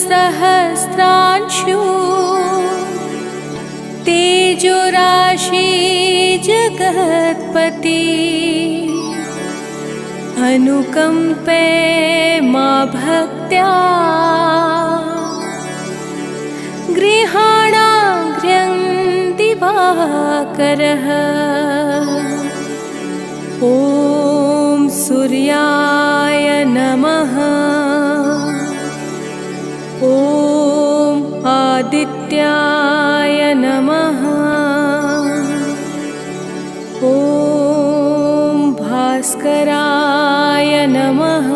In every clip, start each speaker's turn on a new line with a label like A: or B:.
A: सहस्रांशु तेजोराशि जगत्पति अनुकंपे मा भक्त्या गृहाणाग्र्यं दिवाकरः। ॐ सूर्याय नमः। ॐ आदित्याय नमः। ॐ भास्कराय नमः।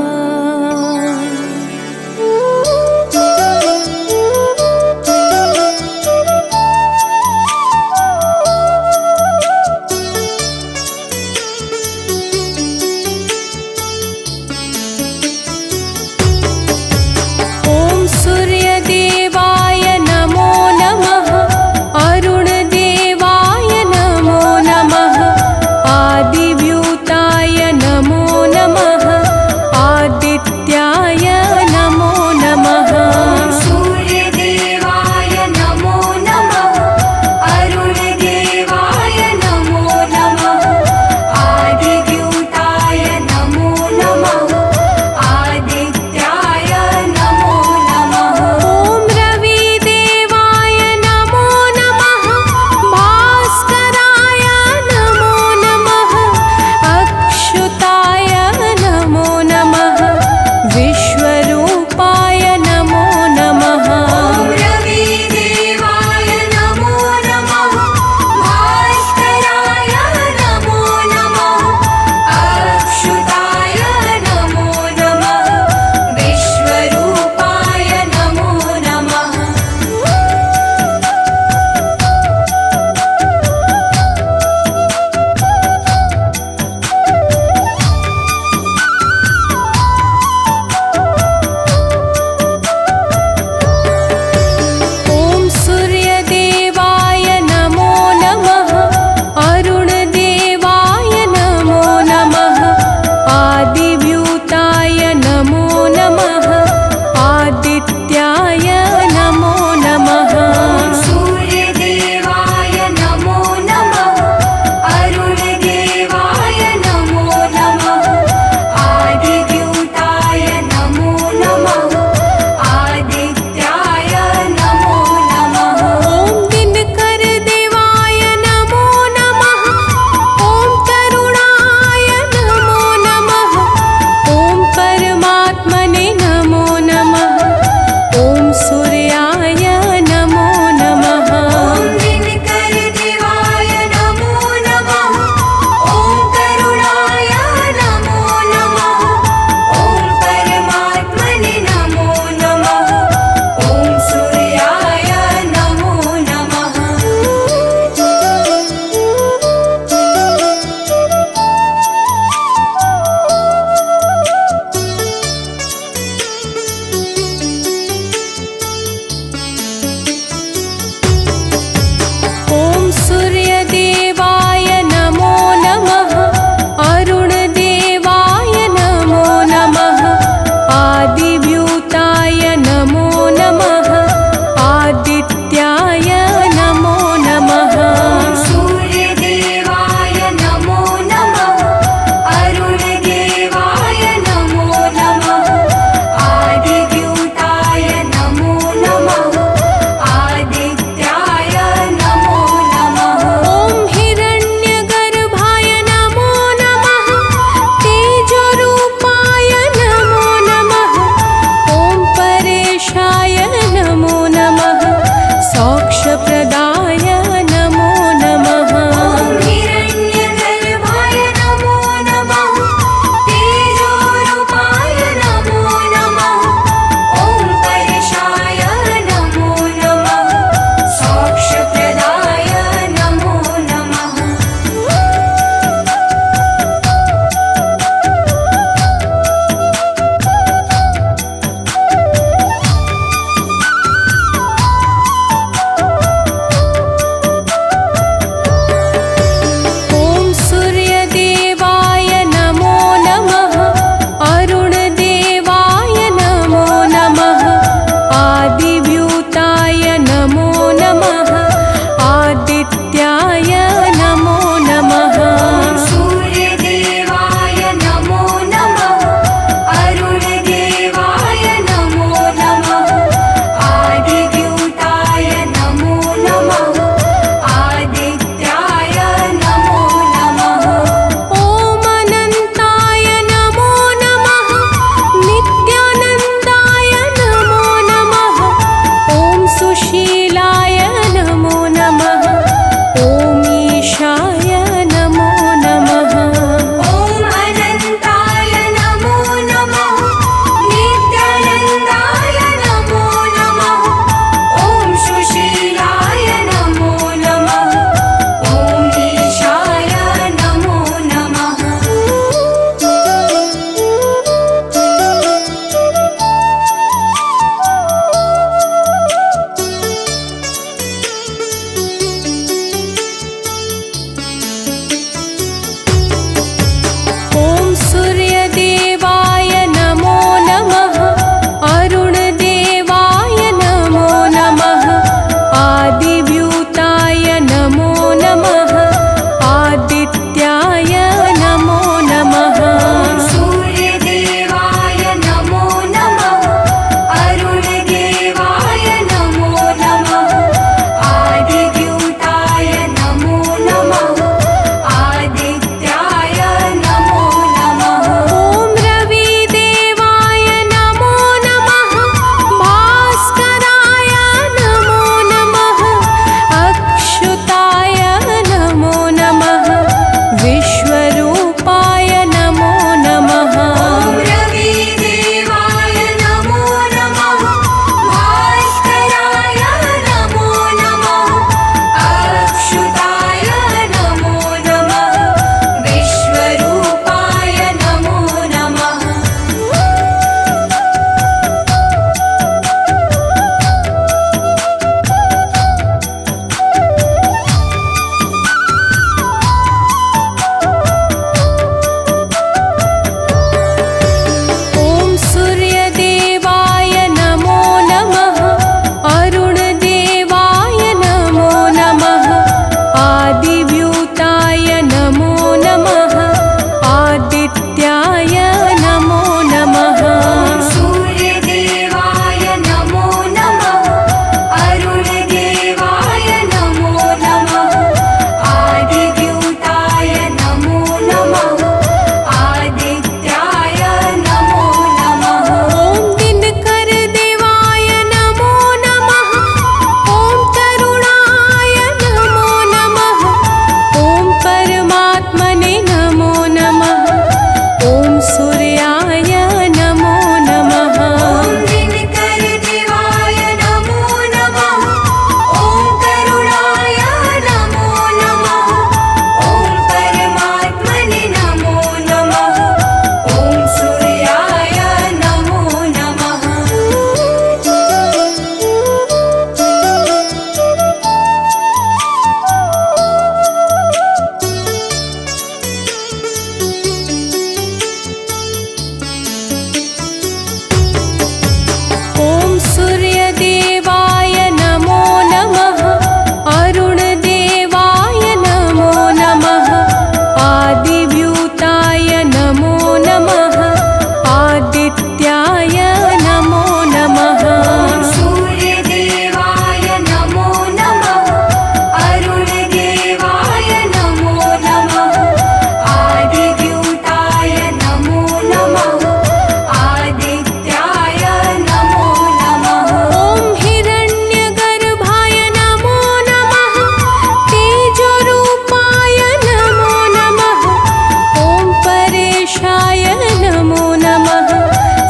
A: परेशाय नमो नमः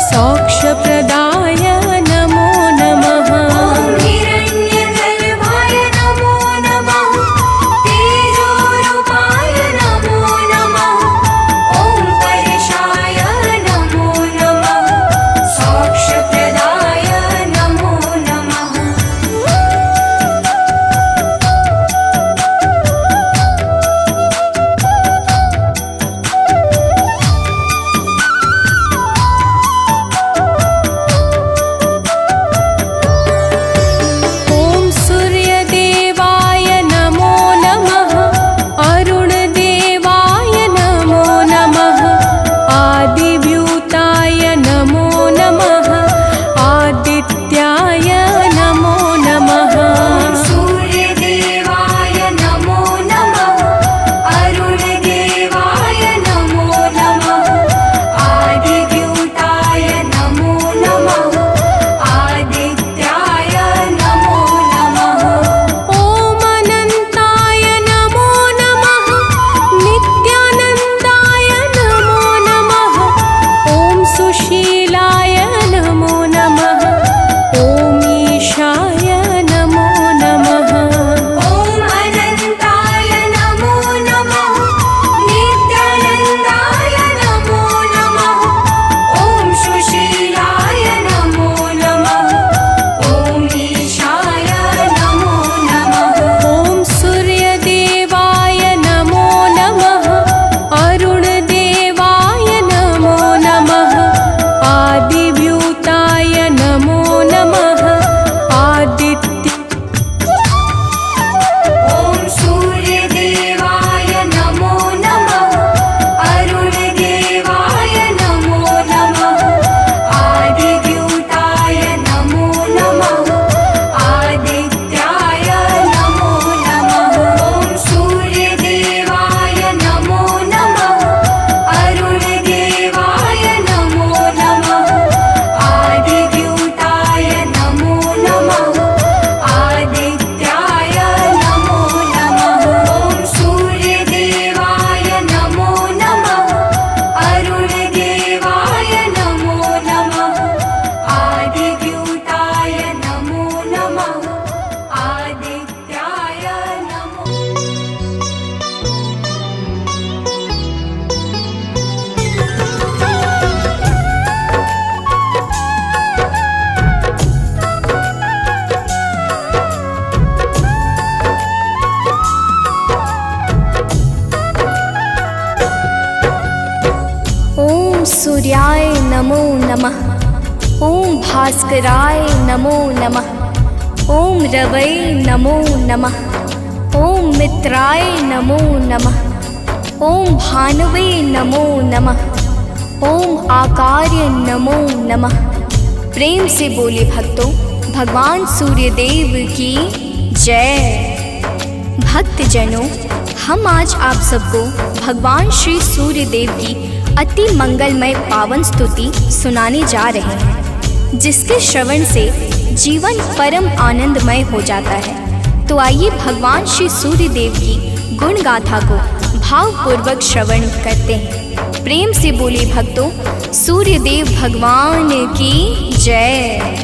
A: सोक्षप्रदाय नमो नमः
B: हिरण्यगर्भाय नमो नमः तेजोरूपाय नमो नमः ॐ परेशाय नमो नमः सोक्षप्रदाय नमो नमः
A: ॐ सूर्यदेवाय नमो नमः अरुणदेवाय नमो नमः आदिव्यूताय नमो नमः आदित्याय नमो नमः
B: सूर्यदेवाय नमो नमः अरुणदेवाय नमो नमः आदिव्यूताय नमो नमः आदित्याय नमो नमः
A: ॐ अनन्ताय नमो नमः नित्यानन्दाय नमो नमः ॐ सुशीलाय नमो नमः ॐ ईशाय नमो नमः
B: ॐ अनन्ताय नमो नमः नित्यानन्दाय नमो नमः ॐ सुशीलाय नमो नमः ॐ ईशाय नमो नमः
A: ॐ सूर्यदेवाय नमो नमः अरुणदेवाय नमो नमः आदिव्यूताय नमो नमः आदित्य
B: ॐ सूर्यदेवाय नमो नमः अरुणदेवाय नमो नमः आदिव्यूताय नमो नमः आदित्याय नमो नमः ॐ सूर्यदेवाय नमो नमः अरुणदेवाय नमो नमः आदिव्यूताय नमो नमः आदित्याय नमो नमः ॐ सूर्यदेवाय नमो नमः अरुणदेवाय नमो नमः आदिव्यूताय नमो नमः आदित्याय नमो
C: ॐ सूर्याय नमो नमः ॐ भास्कराय नमो नमः ॐ रवै नमो नमः ॐ मित्राय नमो नमः ॐ भानवे नमो नमः ॐ आकार्य नमो नमः। प्रेम से बोले भक्तों, भगवान सूर्यदेव की जय। भक्तजनों, हम आज आप सबको भगवान श्री सूर्यदेव की अति मंगलमय पावन स्तुति सुनाने जा रहे हैं, जिसके श्रवण से जीवन परम आनंदमय हो जाता है। तो आइए भगवान श्री सूर्यदेव की गुण गाथा को भावपूर्वक श्रवण करते हैं। प्रेम से बोले भक्तों, सूर्यदेव भगवान की जय।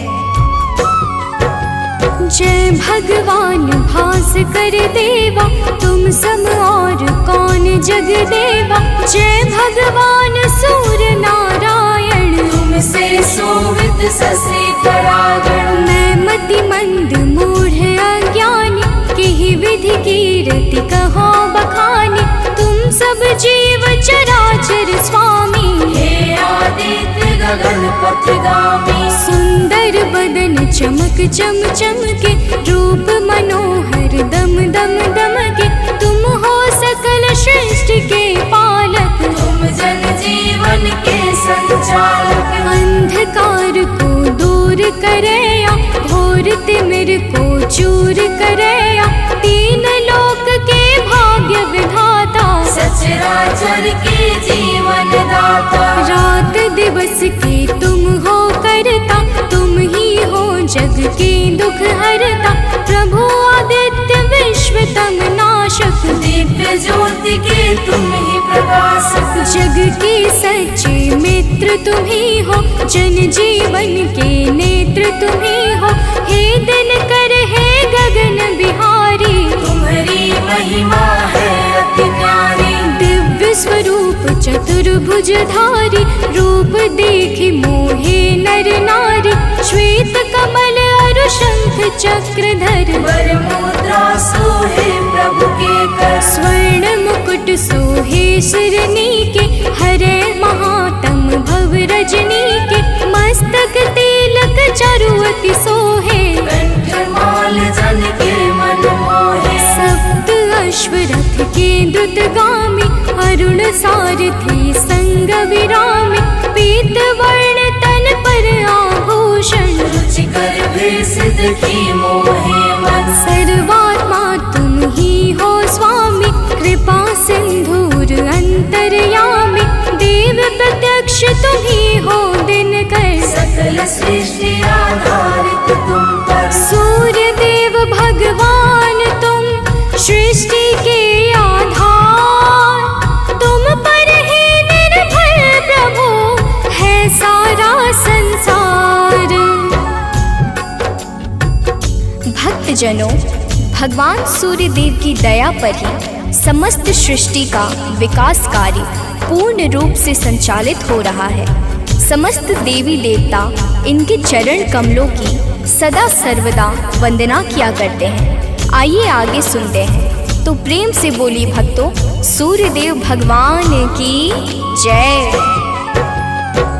C: जय भगवान भास्कर देवा, तुम सम और कौन जग देवा। जय भगवान सूर्य नारायण,
B: तुमसे शोभित ससे परागण।
C: मैं मति मंद मूढ़ अज्ञानी, किहि विधि कीर्ति कहो बखानी। तुम सब जीव चराचर स्वामी,
B: हे आदित्य गगन पथगामी।
C: सुंदर बदन चमक चम चमके, रूप मनोहर दम दम दमके। तुम हो सकल सृष्टि के पालक,
B: तुम जन जीवन के संचालक।
C: अंधकार को दूर करया, घोर तिमिर को चूर करया। तीन लोक के भाग्य विधाता,
B: सचराचर के जीवन दाता।
C: रात दिवस के तुम हो करता, तुम ही हो जग के दुख हरता। प्रभु आदित्य विश्वतम नाशक,
B: दिव्य ज्योति के तुम ही प्रकाशक।
C: जग की सच्चे मित्र तुम्ही हो, जन जीवन के नेत्र तुम्ही हो। हे दिनकर हे गगन बिहारी,
B: तुम्हारी महिमा है अति न्यारी।
C: दिव्य स्वरूप चतुर्भुजधारी, रूप देखि मोहे नर नारी। श्वेत कमल अरु शंख चक्रधर,
B: वर मुद्रा सोहे प्रभु के कर।
C: स्वर्ण मुकुट सोहे सिरनी के, हरे महातम भव रजनी के। मस्तक तिलक चारुअति सोहे,
B: कंठमाल जन के मन मोहे।
C: सप्त अश्व रथ के द्रुतगामी, अरुण सारथी संग विरामी। पीत वर्ण तन पर आभूषण,
B: रुचिकर भेष देखी मोहे मन।
C: सर्वात्मा तुम ही हो स्वामी, कृपा सिंधुर अंतर्यामी। देव प्रत्यक्ष तुम ही हो दिनकर,
B: सकल सृष्टि आधारित तुम पर।
C: सूर्य देव भगवान तुम, सृष्टि के आधार। तुम पर ही निर्भर प्रभु है सारा संसार। भक्तजनों, भगवान सूर्य देव की दया पर ही समस्त सृष्टि का विकास कार्य पूर्ण रूप से संचालित हो रहा है। समस्त देवी देवता इनके चरण कमलों की सदा सर्वदा वंदना किया करते हैं। आइए आगे सुनते हैं। तो प्रेम से बोली भक्तों, सूर्यदेव भगवान की जय।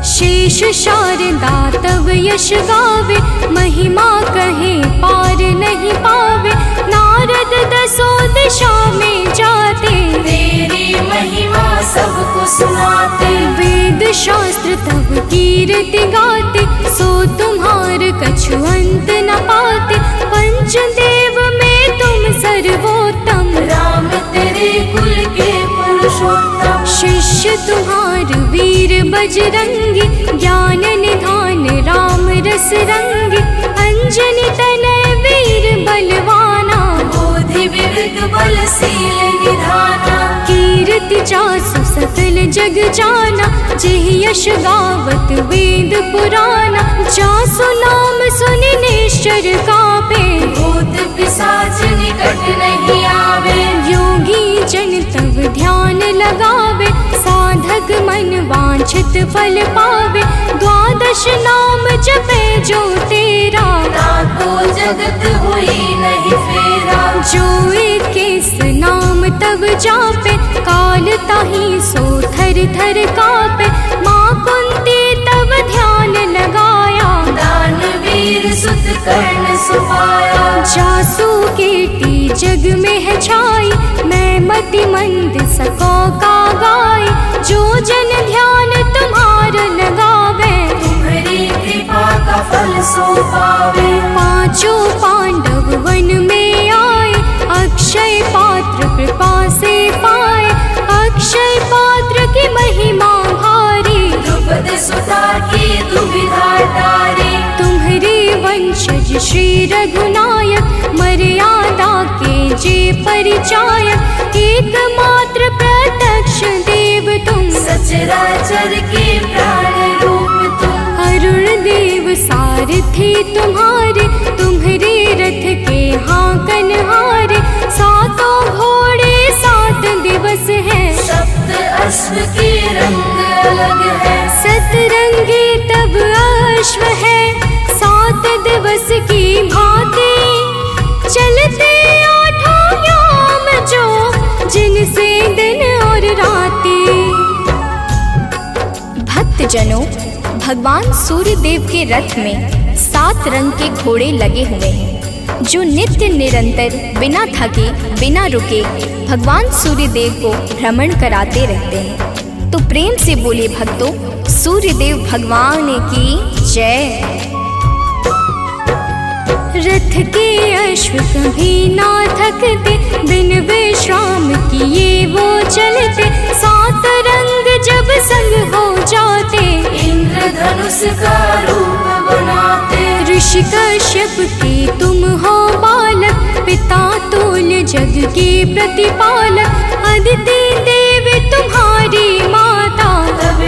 C: शेष शारदा तव यश गावे, महिमा कहे पार नहीं पावे। नारद दसों दिशा में जाते,
B: तेरी महिमा सबको सुनाते।
C: वेद शास्त्र तब कीर्ति गाते, सो तुम्हार कछु अंत न पाते। पंचदेव में तुम सर्वोत्तम,
B: राम तेरे कुल के पुरुषोत्तम।
C: शिष्य तुम्हार वीर बजरंगी, ज्ञान निधान राम रस रंगी। अंजनी तनय वीर बलवाना,
B: बोधि विविध बलशील निधाना।
C: कीर्ति जासु सकल जग जाना, जेह यश गावत वेद पुराना। जासु नाम सुनि निश्चर कापे,
B: भूत पिशाच निकट नहीं आवे।
C: योगी जन तब ध्यान लगावे, साधक मन वांछित फल पावे। द्वादश नाम जपे जो तेरा,
B: ताको जगत हुई नहीं फेरा।
C: जो इक्कीस नाम तब जापे, काल ताहि सो थर थर कापे। माँ कुंती तब ध्यान लगाया,
B: दानवीर सुत कर्ण सुपाया।
C: जासु कीर्ति जग में है छाई, मैं मति मंद सको का गाय। जो जन ध्यान तुम्हार लगावे,
B: तुम्हारी कृपा का फल सो पावे।
C: पांचों पांडव वन में आए, अक्षय पात्र कृपा से पाए। अक्षय पात्र की महिमा भारी,
B: द्रुपद सुता की दुविधा टारी।
C: तुम्हारे वंशज श्री रघुनायक, मर्यादा के जे परिचायक। एकमात्र प्रत्यक्ष देव तुम,
B: सचराचर के प्राण रूप तुम।
C: अरुण देव सारथी तुम्हारे, तुम्हारे रथ के हाकन हारे। सातों घोड़े 7 दिवस हैं,
B: सप्त अश्व के रंग अलग है।
C: सतरंगी तब अश्व है, 7 दिवस की भांति। चलते 8 याम जो, जिनसे दिन और राती। भक्तजनों, भगवान सूर्यदेव के रथ में 7 रंग के घोड़े लगे हुए हैं, जो नित्य निरंतर बिना थके बिना रुके भगवान सूर्यदेव को भ्रमण कराते रहते हैं। तो प्रेम से बोले भक्तों, सूर्यदेव भगवान की जय। रथ के अश्व कभी ना थकते, बिन विश्राम किए वो चलते। 7 रंग जब संग हो जाते,
B: इंद्रधनुष का रूप बनाते।
C: ऋषि कश्यप के तुम हो बालक, पिता तुल्य जग के प्रतिपालक। अदिति देव तुम्हारी माता,
B: तब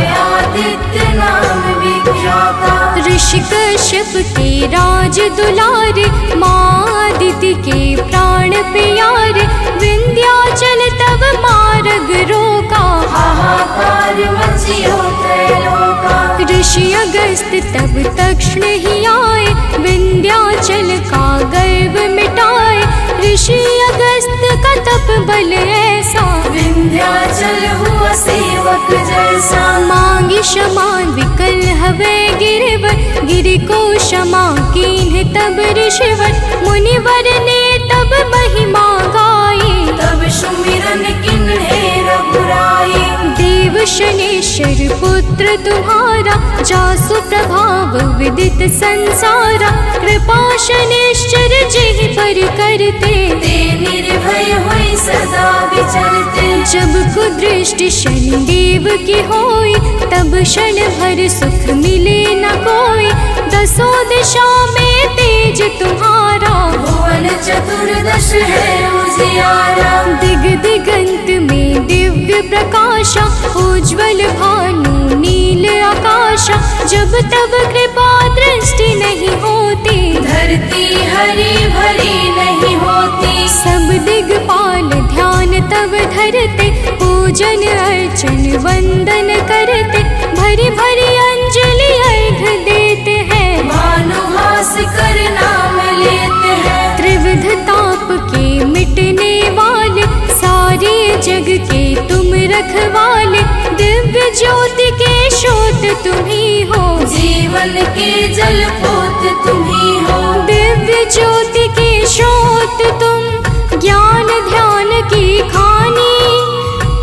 C: महर्षि कश्यप के राज दुलारे, माँ अदिति के प्राण प्यारे। विंध्याचल तब मार्ग रोका,
B: हाहाकार मचियो त्रैलोका।
C: ऋषि अगस्त तब तक्षण ही आए, विंध्याचल का गर्व मिटाए। ऋषि अगस्त का तप बल ऐसा,
B: विंध्याचल हुआ सेवक जैसा।
C: मांगी क्षमा विकल हवे गिरवर, गिरि को क्षमा कीन्ह तब ऋषिवर। मुनिवर ने तब महिमा गाई,
B: तब सुमिरन किन्हे रघुराई।
C: देव शनेश्वर पुत्र तुम्हारा, जासु प्रभाव विदित संसारा। कृपा शनेश्वर जेहि पर करते,
B: ते निर्भय हुई सदा विचरते।
C: जब कुदृष्टि शनिदेव की होई, तब क्षण भर सुख मिले न कोई। दसों दिशा में तेज तुम्हारा,
B: भुवन चतुर्दश है उजियारा।
C: दिग दिगंत में दिव्य प्रकाशा, उज्ज्वल भानु नील आकाशा। जब तब कृपा दृष्टि नहीं होती,
B: धरती हरी भरी नहीं होती।
C: सब दिगपाल ध्यान तब धरते, पूजन अर्चन वंदन करते। भरी भरी अंजलि अर्घ देते हैं,
B: भानुहास कर नाम लेते हैं।
C: त्रिविध ताप के मिटने वाले, सारे जग के तुम रखवाले। दिव्य ज्योति के स्रोत तुम ही हो,
B: जीवन के जल पोत तुम ही हो।
C: दिव्य ज्योति के स्रोत तुम, ज्ञान ध्यान की खानी।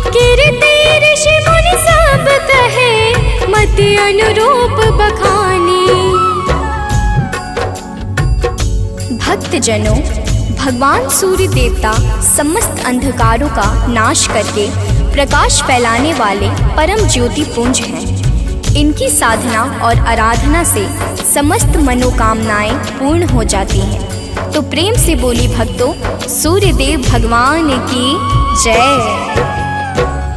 C: कीर्ति ऋषि मुनि सब कहे, मति अनुरूप बखानी। भक्तजनों, भगवान सूर्य देवता समस्त अंधकारों का नाश करके प्रकाश फैलाने वाले परम ज्योति पुंज हैं। इनकी साधना और आराधना से समस्त मनोकामनाएं पूर्ण हो जाती हैं। तो प्रेम से बोली भक्तों, सूर्य देव भगवान की जय।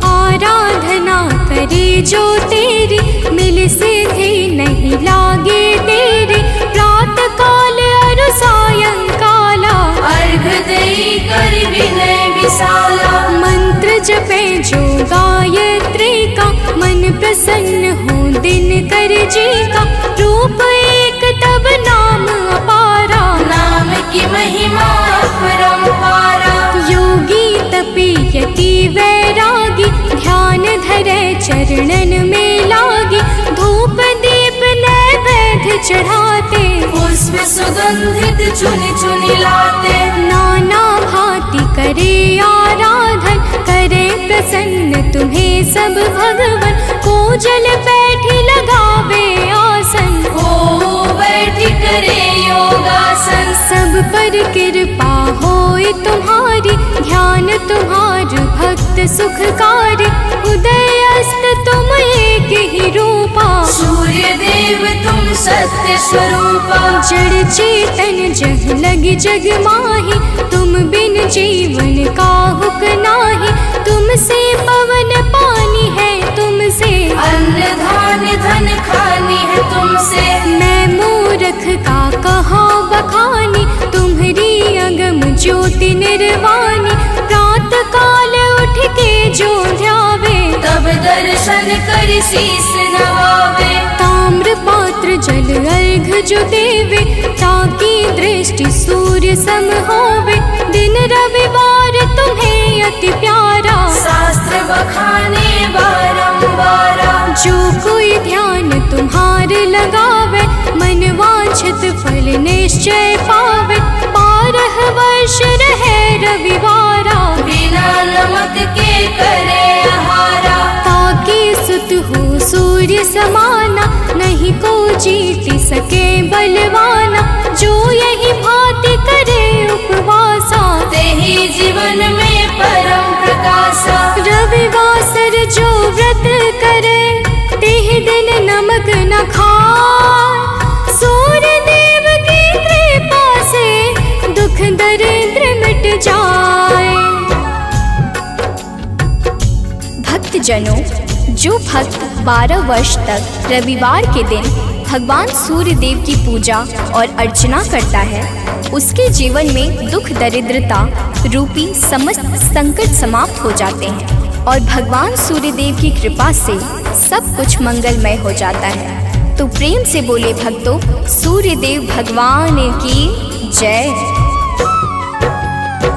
C: आराधना करे जो तेरी, मिल सिद्धि नहीं लागे तेरी। प्रात काल अरु सायंकाला,
B: अर्घ देई कर विनय विशाला।
C: मंत्र जपे जो गायत्री का, मन प्रसन्न हो दिन कर जी का। रूप एक तब नाम अपारा,
B: नाम की महिमा अपरंपारा।
C: योगी तपी यति वैरागी, ध्यान धरे चरणन में लागी। धूप दीप नैवेद्य चढ़ाते,
B: पुष्प सुगंधित चुन चुन लाते।
C: नाना भांति करे आराधन, करे प्रसन्न तुम्हें सब भगवन। को जल बैठी लगावे आसन,
B: हो बैठी करे योगासन।
C: सब पर कृपा होए तुम्हारी, ध्यान तुम्हार भक्त सुखकारी। उदय अस्त तुम एक ही रूपा,
B: सूर्य देव तुम सत्य स्वरूपा।
C: जड़ चेतन जग लगी जग माही, तुम बिन जीवन का हुक नाही। तुमसे पवन पानी है, तुमसे
B: अन्न धान्य धन खानी है तुमसे।
C: मैं मूर्ख का कहाँ बखानी, तुम्हारी अगम ज्योति निर्वाणी। प्रात काल उठ के जो ध्यावे,
B: तब दर्शन कर शीस नवावे।
C: ताम्र पात्र जल अर्घ जो देवे, ताकि दृष्टि सूर्य सम होवे। दिन रविवार तुम्हें अति प्यारा,
B: शास्त्र बखाने बारंबारा।
C: जो कोई ध्यान तुम्हार लगावे, मन वांछित फल निश्चय पावे। 12 वर्ष रहे रविवारा,
B: बिना नमक के करे आहारा।
C: ताकि सुत हो सूर्य समाना, नहीं को जीत सके बलवाना। जो यही भांति करे उपवासा,
B: तेहि जीवन में परम प्रकाशा।
C: रविवासर जो व्रत करे, तेह दिन नमक न खाए। सूर्य देव की कृपा से दुख दरिद्र मिट जाए। भक्तजनों, जो भक्त 12 वर्ष तक रविवार के दिन भगवान सूर्य देव की पूजा और अर्चना करता है, उसके जीवन में दुख दरिद्रता रूपी समस्त संकट समाप्त हो जाते हैं और भगवान सूर्य देव की कृपा से सब कुछ मंगलमय हो जाता है। तो प्रेम से बोले भक्तों, सूर्य देव भगवान की जय।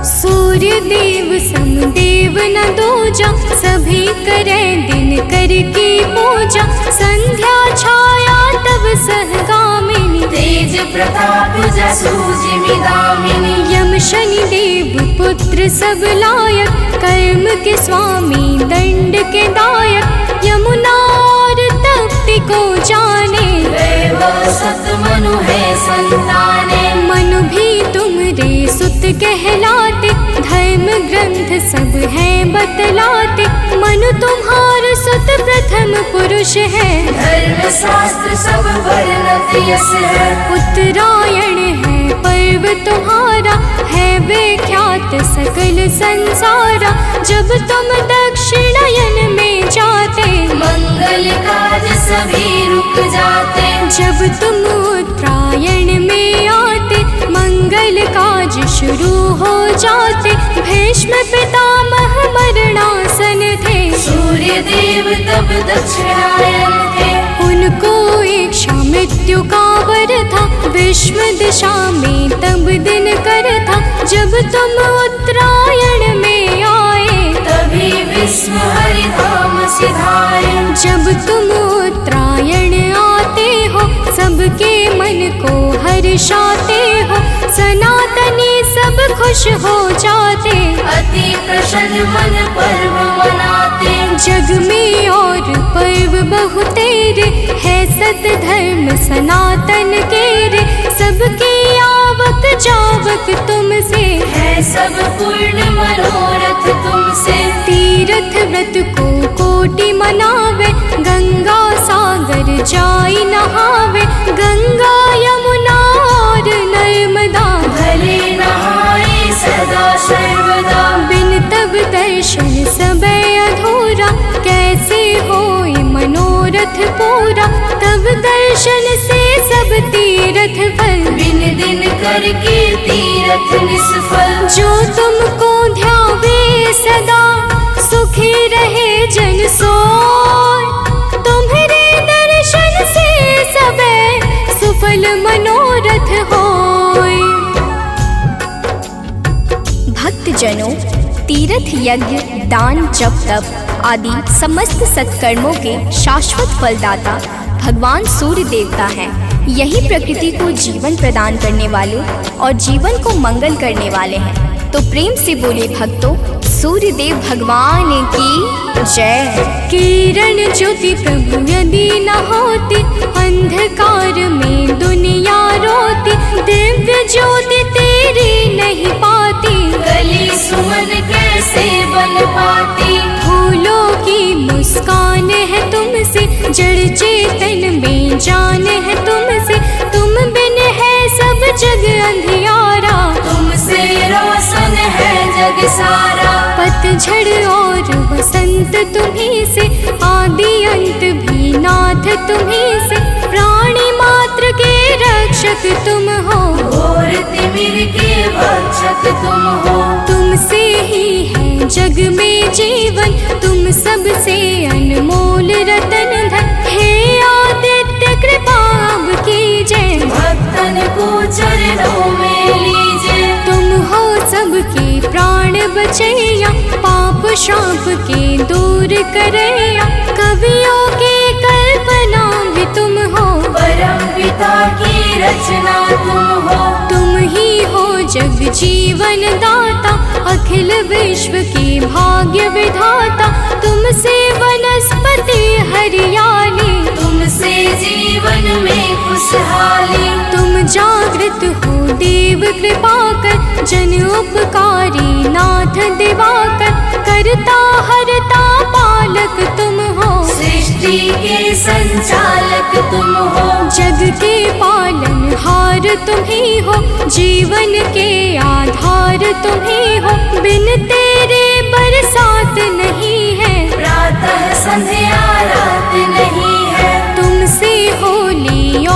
A: सूर्य देव समदेव न दूजा, सभी करें दिन कर की पूजा। संध्या छाया तब सहगामिनी,
B: तेज प्रताप जसु जिमिदामिनी।
A: यम शनि देव पुत्र सब लायक, कर्म के स्वामी दंड के दायक। यमुना और तप्ति को जाने,
B: वैभव सत मनु है संताने।
A: मनु भी तुमरे सुत कहलाते, धर्म ग्रंथ सब हैं बतलाते। मनु तुम्हार सुत प्रथम पुरुष है,
B: धर्म शास्त्र सब वर्णत यस है।
A: उत्तरायण है पर्व तुम्हारा, है विख्यात सकल संसारा। जब तुम दक्षिणायन में जाते,
B: मंगल काज सभी रुक जाते।
A: जब तुम उत्तरायण में आते, मंगल काज शुरू हो जाते। भीष्म पितामह मरणासन थे,
B: सूर्य देव तब दक्षिणायन थे।
A: उनको इच्छा मृत्यु का वर था, विश्व दिशा में तब दिन कर था। जब तुम उत्तरायण में आए,
B: तभी विश्व हरिधाम सिधाए।
A: जब तुम उत्तरायण आते हो, सबके मन को हर्षाते हो। सनातनी सब खुश हो जाते,
B: अति प्रसन्न मन पर्व मनाते।
A: जग में और पर्व बहुतेरे, है सत धर्म सनातन के रे। सबकी आवक जावक तुमसे,
B: है सब पूर्ण मनोरथ तुमसे।
A: तीर्थ व्रत को कोटि मनावे, गंगा सागर जाई नहावे। गंगा यमुना और नर्मदा,
B: भले नहाए सदा सर्वदा।
A: बिन तब दर्शन सबे अधूरा, कैसे होए मनोरथ पूरा। तब दर्शन से सब तीर्थ फल,
B: बिन दिन करके तीरथ निष्फल।
A: जो तुमको ध्यावे सदा, सुखी रहे जन सोय। तुम्हारे दर्शन से सबे सुफल मनोरथ होय।
C: भक्तजनों, तीर्थ यज्ञ दान जप तप आदि समस्त सत्कर्मों के शाश्वत फलदाता भगवान सूर्य देवता हैं। यही प्रकृति को जीवन प्रदान करने वाले और जीवन को मंगल करने वाले हैं। तो प्रेम से बोले भक्तों, सूर्य देव भगवान की जय।
A: किरण ज्योति प्रभु यदि न होती, अंधकार में दुनिया रोती। दिव्य ज्योति तेरी नहीं पाती,
B: गली सुमन कैसे बन पाती।
A: फूलों की मुस्कान है तुमसे, जड़ चेतन में जान है तुमसे। तुम बिन है सब जग अंधियारा,
B: तुमसे रोशन है जग सारा।
A: पतझड़ और बसंत तुम्ही से, आदि अंत भी नाथ तुम्ही से। प्राणी मात्र के रक्षक तुम हो,
B: घोर तिमिर के भक्षक तुम हो।
A: तुमसे ही है जग में जीवन, तुम सबसे अनमोल रतन धन। हे आदित्य कृपा अब कीजिए,
B: भक्तन को चरणों में लीजिए।
A: तुम हो सबके प्राण बचैया, पाप श्राप के दूर करैया। कवियों की कल्पना भी तुम हो,
B: परम पिता की रचना तुम हो।
A: तुम ही हो जग जीवन दाता, अखिल विश्व की भाग्य विधाता। तुमसे वनस्पति हरियाली,
B: तुमसे जीवन में खुशहाली।
A: तुम जागृत हो देव कृपा कर, जन उपकारी नाथ दिवाकर। करता हरता पालक तुम हो,
B: सृष्टि के संचालक तुम हो।
A: जग के पालन हार तुम ही हो, जीवन के आधार तुम ही हो। बिन तेरे बरसात नहीं है,
B: प्रातः संध्या रात नहीं है।
A: तुमसे होली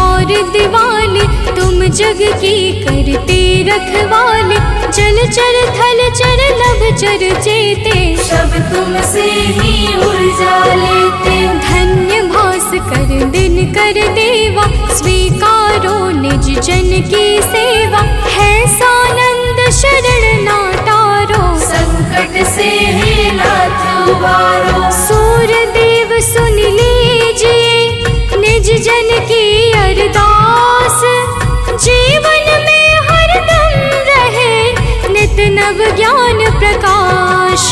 A: जग की करते रखवाले, जलचर थलचर नभचर जेते,
B: सब तुमसे ही ऊर्जा लेते।
A: धन्य भास्कर दिन कर देवा, स्वीकारो निज जन की सेवा, है सानंद शरण नाटारो,
B: संकट से ही नाथ उबारो।
A: सूर्य देव सुन लीजिए निज जन की अरदास, जीवन में हरदम रहे नित नव ज्ञान प्रकाश।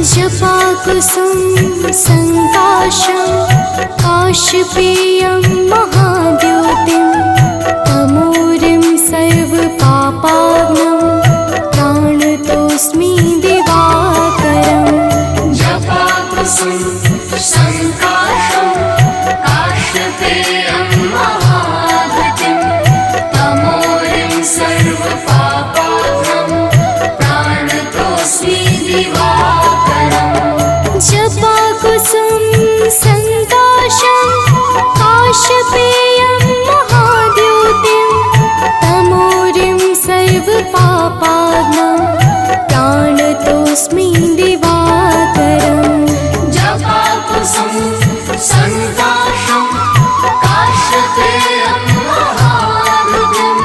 A: जपा कुसुम संकाशं काशपेयं महाद्योतिं, तमोरिं सर्वपापाग्नं प्राणतोऽस्मि दिवाकरम्।
B: जपा कुसुम संकाशं काशपेयं महाद्युतिं, तमोरिं सर्वपापाग्नं प्राणतोऽस्मि दिवाकरम्।
A: जपा कुसुम संकाशं काशपेयं महाद्योतिं, तमोरिं सर्वपापाग्नं प्राणतोऽस्मि दिवाकरम्।
B: जपा कुसुम संकाशं काशपेयं महाद्युतिं,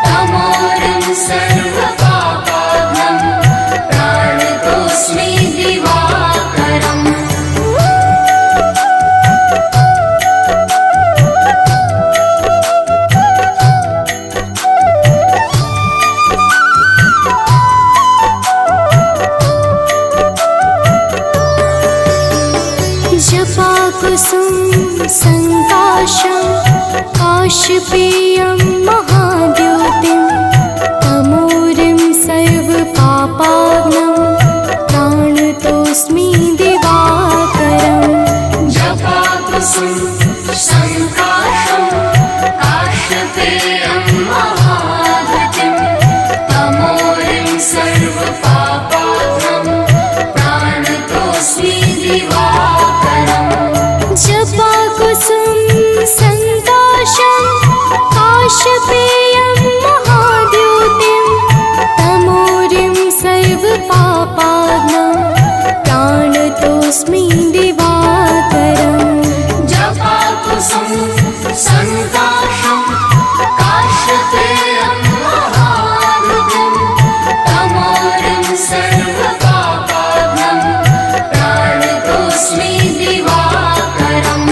B: तमोरिं सर्वपापाग्नं प्राणतोऽस्मि दिवाकरम्।
A: जपा कुसुम संकाशं काशपेयं महाद्योतिं, तमोरिं सर्वपापाग्नं प्राणतोऽस्मि दिवाकरम्।
B: जपा कुसुम संकाशं काशपेयं महाद्युतिं, तमोरिं सर्वपापाग्नं प्राणतोऽस्मि दिवाकरम्।
A: जपा कुसुम संकाशं काशपेयं महाद्योतिं, तमोरिं सर्वपापाग्नं प्राणतोऽस्मि दिवाकरम्।
B: जपा कुसुम संकाशं काशपेयं महाद्युतिं, तमोरिं सर्वपापाग्नं प्राणतोऽस्मि दिवाकरम्।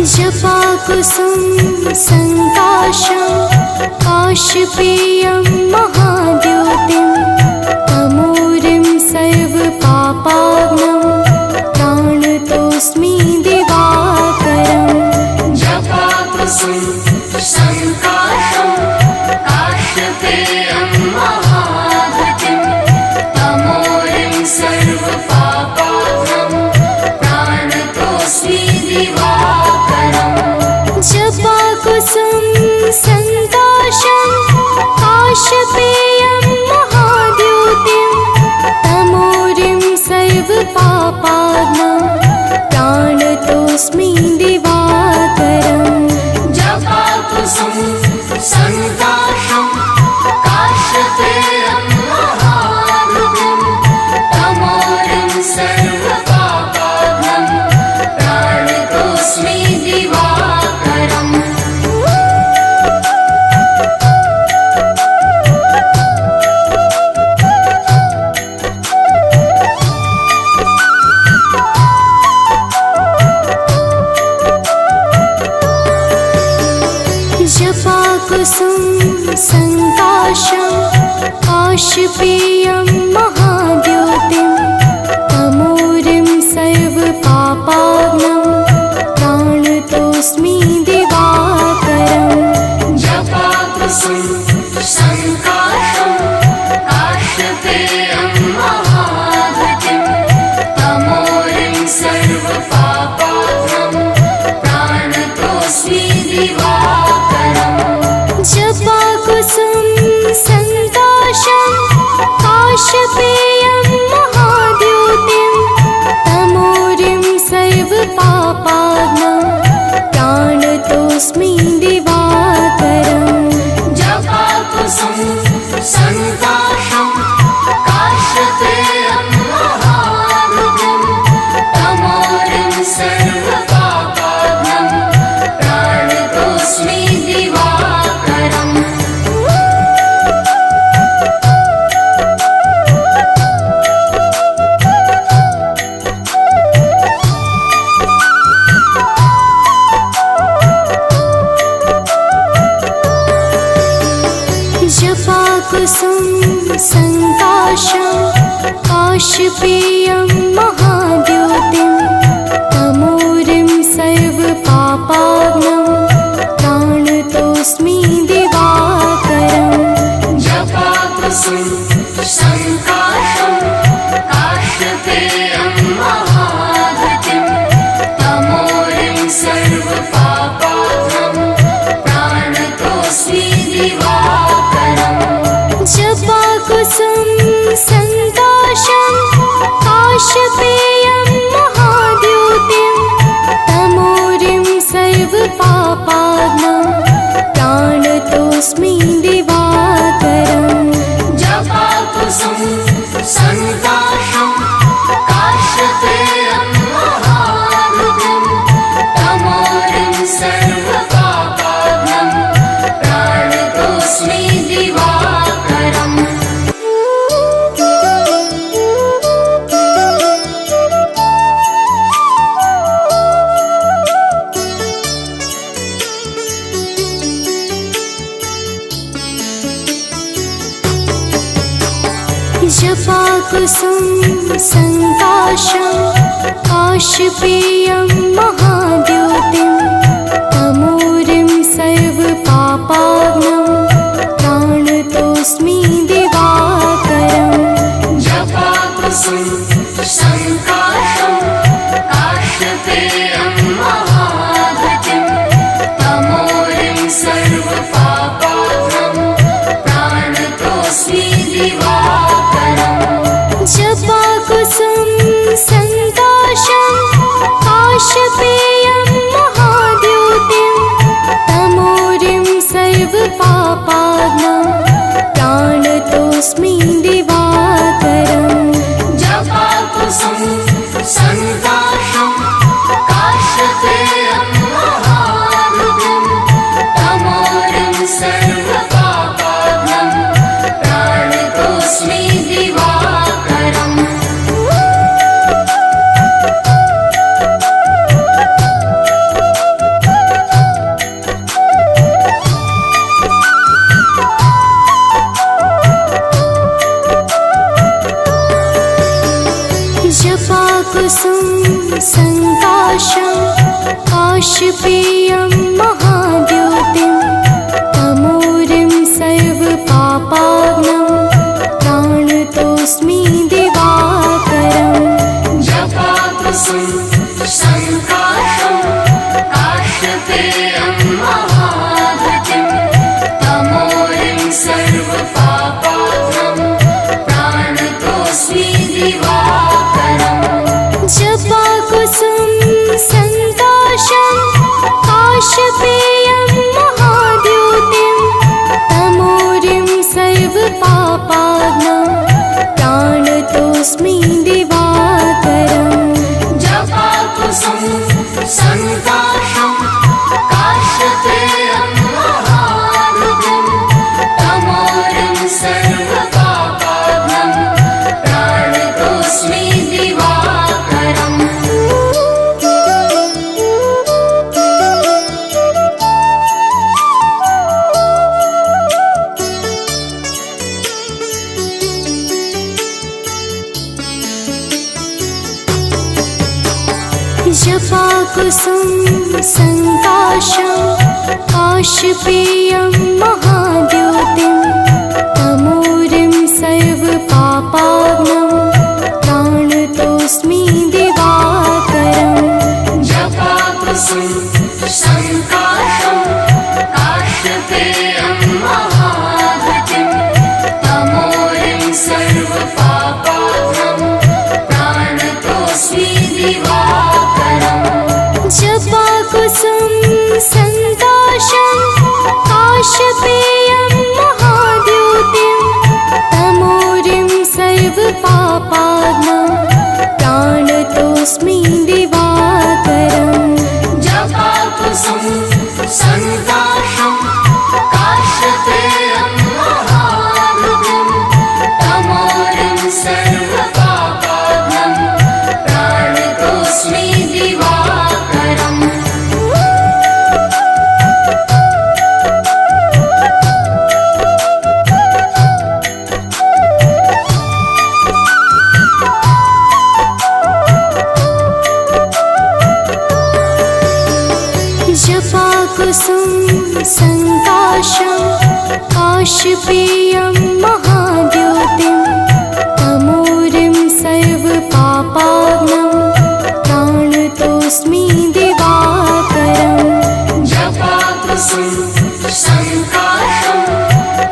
A: जपा कुसुम संकाशं काशपेयं महाद्योतिं, तमोरिं सर्वपापाग्नं प्राणतोऽस्मि दिवाकरम्।
B: जपा कुसुम संकाशं काशपेयं महाद्युतिं, तमोरिं सर्वपापाग्नं प्राणतोऽस्मि दिवाकरम्।
A: जपा कुसुम संकाशं काशपेयं महाद्योतिं, तमोरिं सर्वपापाग्नं प्राणतोऽस्मि दिवाकरम्।
B: जपा कुसुम संकाशं काशपेयं महाद्युतिं, तमोरिं सर्वपापाग्नं प्राणतोऽस्मि दिवाकरम्।
A: जपा कुसुम संकाशं काशपेयं महाद्योतिं, तमोरिं सर्वपापाग्नं प्राणतोऽस्मि दिवाकरम्।
C: जपाकुसुम संकाशं काशपेयं महाद्योतिं तमोरिं सर्वपापाग्नं प्राणतोऽस्मि दिवाकरम्
B: जपाकुसुम संकाशं काशपेयं महाद्युतिं तमोरिं सर्वपापाग्नं प्राणतोऽस्मि दिवाकरम्
C: जपाकुसुम संकाशं काशपेयं महाद्योतिं तमोरिं सर्वपापाग्नं प्राणतोऽस्मि दिवाकरम्
B: जपाकुसुम संकाशं काशपेयं महाद्युतिं तमोरिं सर्वपापाग्नं प्राणतोऽस्मि दिवाकरम्
C: जपाकुसुम संकाशं काशपेयं महाद्योतिं तमोरिं सर्वपापाग्नं प्राणतोऽस्मि दिवाकरम्
B: जपाकुसुम संकाशं काशपेयं महाद्युतिं तमोरिं सर्वपापाग्नं प्राणतोऽस्मि दिवाकरम्
C: जपाकुसुम संकाशं काशपेयं महाद्योतिं तमोरिं सर्वपापाग्नं प्राणतोऽस्मि दिवाकरम्
B: जपाकुसुम संकाशं काशपेयं महाद्युतिं तमोरिं सर्वपापाग्नं प्राणतोऽस्मि दिवाकरम्
C: जपाकुसुम संकाशं काशपेयं महाद्योतिं तमोरिं सर्वपापाग्नं प्राणतोऽस्मि दिवाकरम्
B: जपाकुसुम संकाशं काशपेयं महाद्युतिं तमोरिं सर्वपापाग्नं प्राणतोऽस्मि दिवाकरम्
C: जपाकुसुम संकाशं काशपेयं महाद्योतिं तमोरिं सर्वपापाग्नं प्राणतोऽस्मि दिवाकरम्
B: जपाकुसुम संकाशं काशपेयं महाद्युतिं तमोरिं सर्वपापाग्नं प्राणतोऽस्मि दिवाकरम्
C: जपाकुसुम संकाशं काशपेयं महाद्योतिं तमोरिं सर्वपापाग्नं प्राणतोऽस्मि दिवाकरम्
B: जपाकुसुम संकाशं काशपेयं महाद्युतिं तमोरिं सर्वपापाग्नं प्राणतोऽस्मि दिवाकरम्
C: जपाकुसुम संकाशं काशपेयं महाद्योतिं तमोरिं सर्वपापाग्नं प्राणतोऽस्मि दिवाकरम्
B: जपाकुसुम
C: जपाकुसुम संकाशं काशपेयं महाद्योतिं तमोरिं सर्वपापाग्नं प्राणतोऽस्मि दिवाकरम्
B: जपाकुसुम संकाशं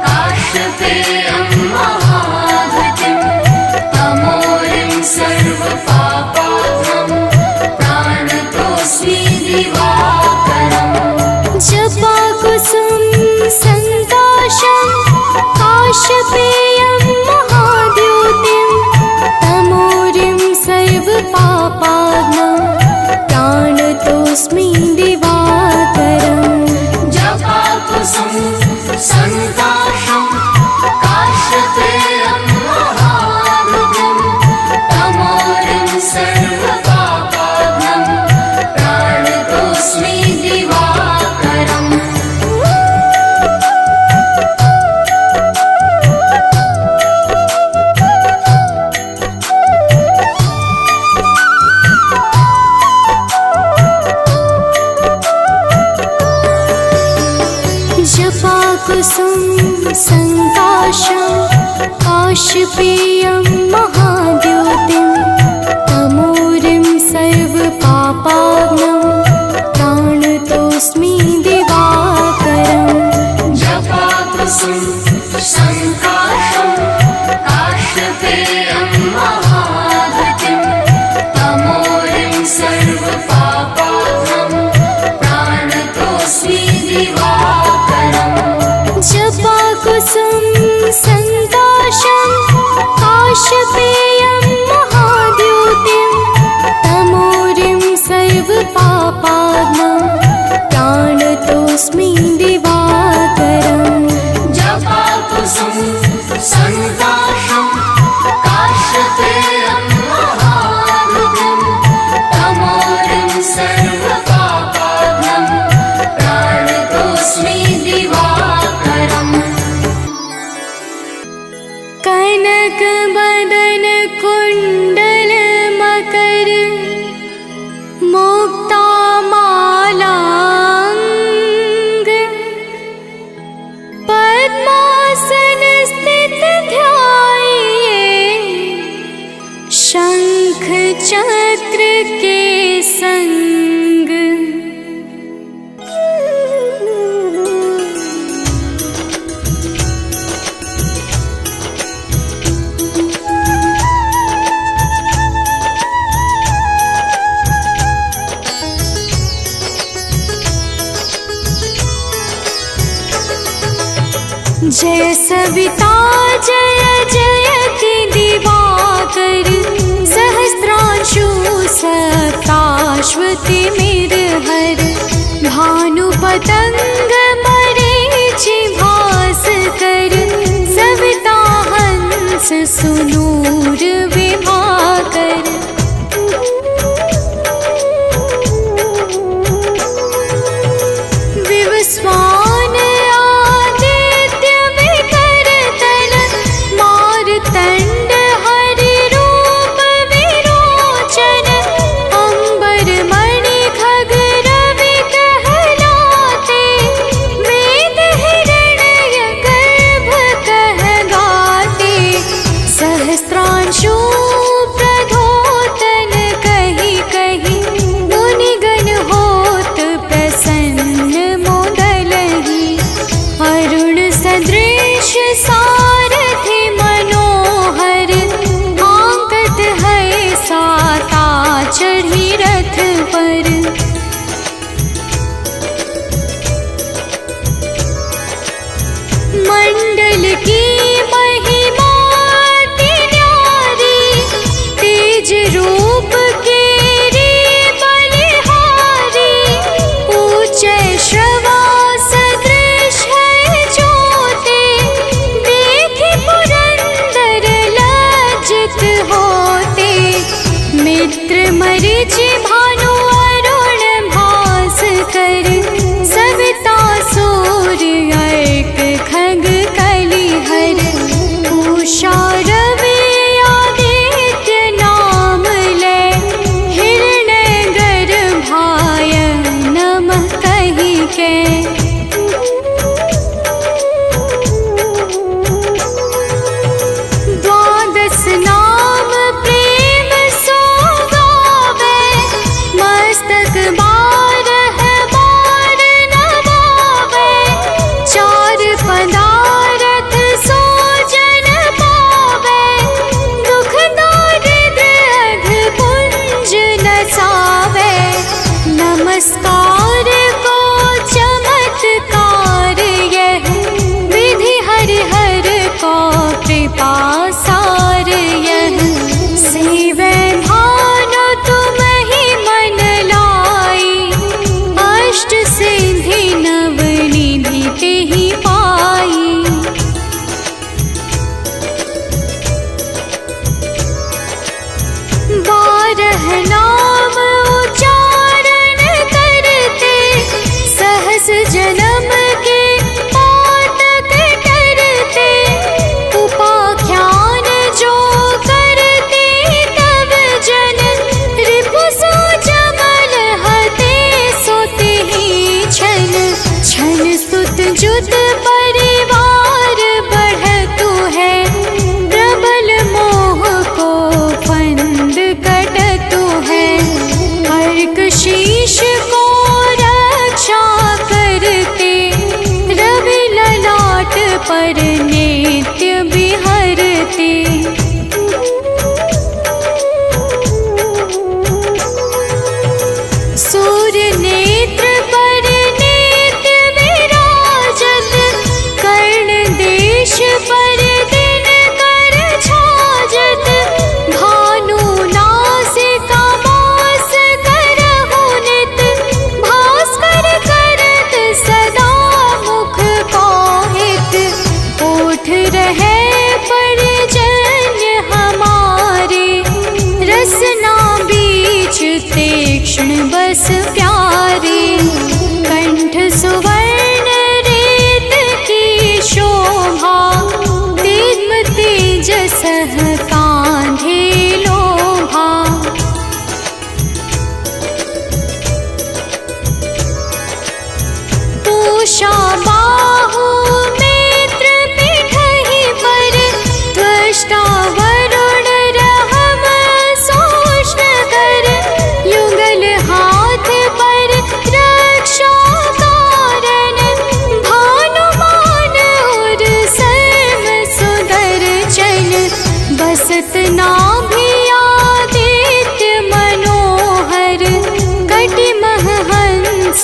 B: काशपेयं महाद्युतिं तमोरिं सर्वपापाग्नं प्राणतोऽस्मि दिवाकरम्
C: जपाकुसुम संकाशं काशपेयं महाद्योतिं तमोरिं सर्वपापाग्नं प्राणतोऽस्मि दिवाकरम्
B: जपाकुसुम संकाशं काशपेयं महाद्युतिं तमोरिं सर्वपापाग्नं प्राणतोऽस्मि दिवाकरम्
C: जपाकुसुम संकाशं काशपेयं महाद्योतिं तमोरिं सर्वपापाग्नं प्राणतोऽस्मि दिवाकरम्
B: जपाकुसुम संकाशं काशपेयं महाद्युतिं तमोरिं सर्वपापाग्नं प्राणतोऽस्मि दिवाकरम्
C: जपाकुसुम संकाशं काशपेयं महाद्योतिं तमोरिं सर्वपापाग्नं प्राणतोऽस्मि दिवाकरम्
B: जपाकुसुम संकाशं काशपेयं महाद्युतिं तमोरिं सर्वपापाग्नं प्राणतोऽस्मि दिवाकरम्
C: कनक बदन कुंडल मकर मुक्ता मालांग पद्मासन स्थित ध्याये शंख चक्र के संग जय सविता जय जयति दिवाकर सहस्रांशु सप्ताश्वति मेरहर भानुपतंग मरीचि भास्कर सविता हंस सुनूर विभाकर विवस्वान आदित्य विकरतन मारतंड हरि रूप विरोचन अंबर मणि खग रवि कहलाते वेद हिरण्य गर्भ कह गाते सहस्र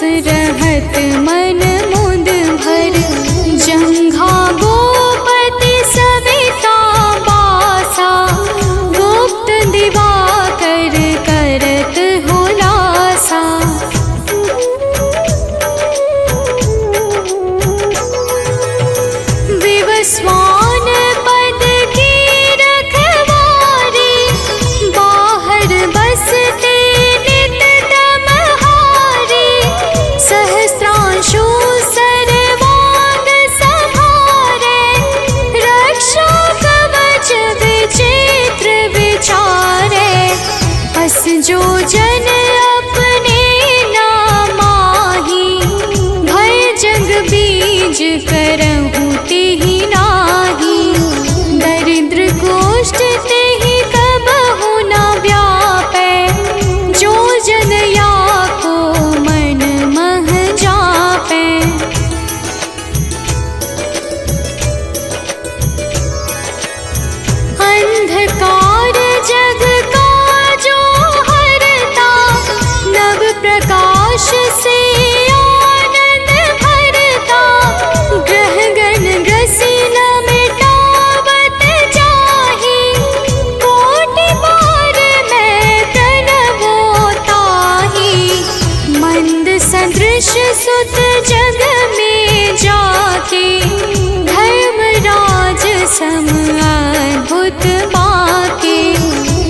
A: रहत मन मुद भर। जंघा गोपति सविता बासा, गुप्त दिवाकर करत हुलासा। विवस्वान पद की रखवारी, बाहर बसते नित दमहारी। सहस्त्रांशु सर्वांग संहारे, रक्षा कवच विचित्र विचारे। अस जो जन अपने नामाही, भय जग बीज करहु तेहि नाही। दरिद्र कोष्ठ तेहि कबहु न व्यापै, जो जन या को मन मह जापै। अंधकार जग का जो हरता, नव प्रकाश से आनंद भरता। ग्रह गण ग्रसी न मिटावत जाहि, कोटि बार मैं प्रणवो ताहि। मंद सदृश सुत जग में जाके, धर्मराज सम अद्भुत बाके।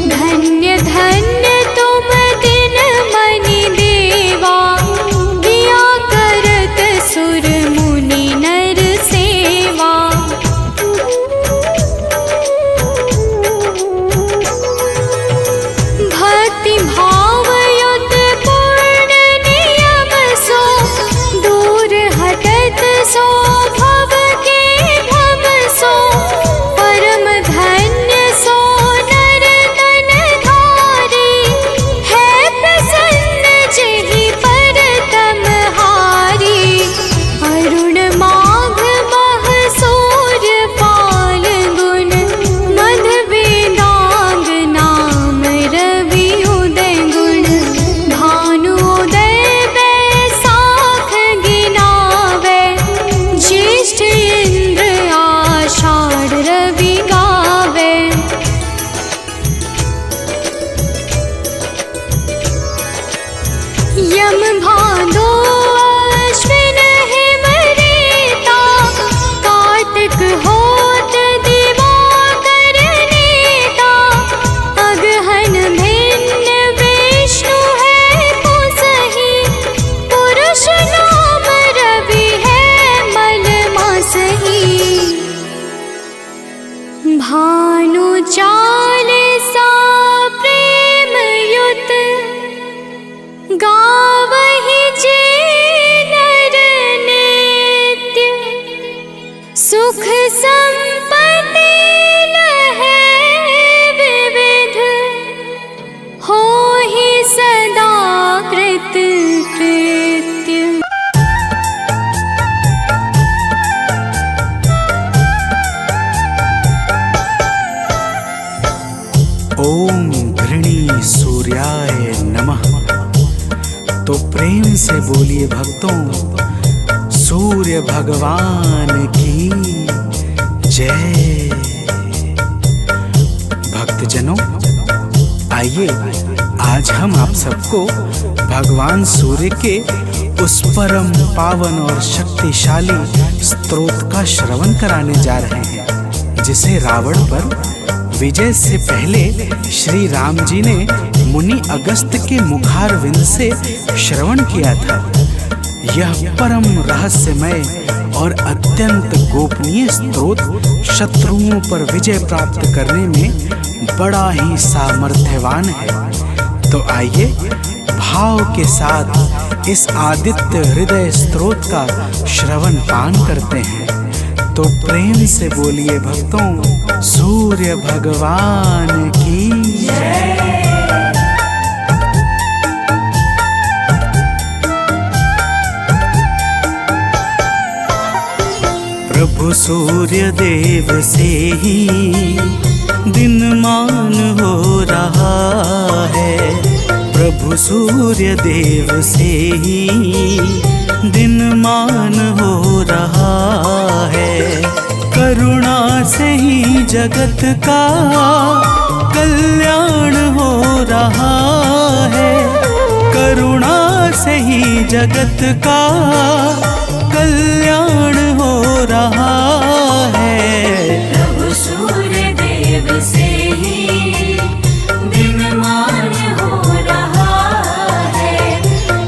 A: धन्य धन्य तुम दिन मनि देवा, किया करत सुर मुनि नर सेवा। भक्ति भाव युत पूर्ण नियम सो, दूर हटत सो भव के भव सो। परम धन्य सो नर तन धारी, है प्रसन्न जेहि पर तमहारी। अरुण माघ मह सूर्य फाल्गुन, मध वेदांग नाम रवि उदय गुण। भानुदय बैसाख गिनावे, ज्येष्ठ इंद्र आषाढ़ रवि गावे। यम भादो अश्विन हिम रेता, कार्तिक होत दिवाकर नेता। अगहन भिन्न विष्णु है कुसहि, पुरुष नाम रवि है मल मासहि। भानु चालीसा प्रेम युत, गावहि जे नर नित्य। सुख संपत्ति लहै विविध, होहि सदा कृत कृत्य।
D: ओम घृणी सूर्याय नमः। तो प्रेम से बोलिए भक्तों, सूर्य भगवान की जय। भक्तजनों, आइए आज हम आप सबको भगवान सूर्य के उस परम पावन और शक्तिशाली स्तोत्र का श्रवण कराने जा रहे हैं, जिसे रावण पर विजय से पहले श्री राम जी ने मुनि अगस्त के मुखारविंद से श्रवण किया था। यह परम रहस्यमय और अत्यंत गोपनीय स्तोत्र शत्रुओं पर विजय प्राप्त करने में बड़ा ही सामर्थ्यवान है। तो आइए भाव के साथ इस आदित्य हृदय स्तोत्र का श्रवण पान करते हैं। तो प्रेम से बोलिए भक्तों, सूर्य भगवान की जय। प्रभु सूर्य देव से ही दिनमान हो रहा है, प्रभु सूर्य देव से ही दिनमान हो रहा है। करुणा से ही जगत का कल्याण हो रहा है। करुणा से ही जगत का कल्याण हो रहा है।
B: प्रभु सूर्य देव से ही दिनमान हो रहा है।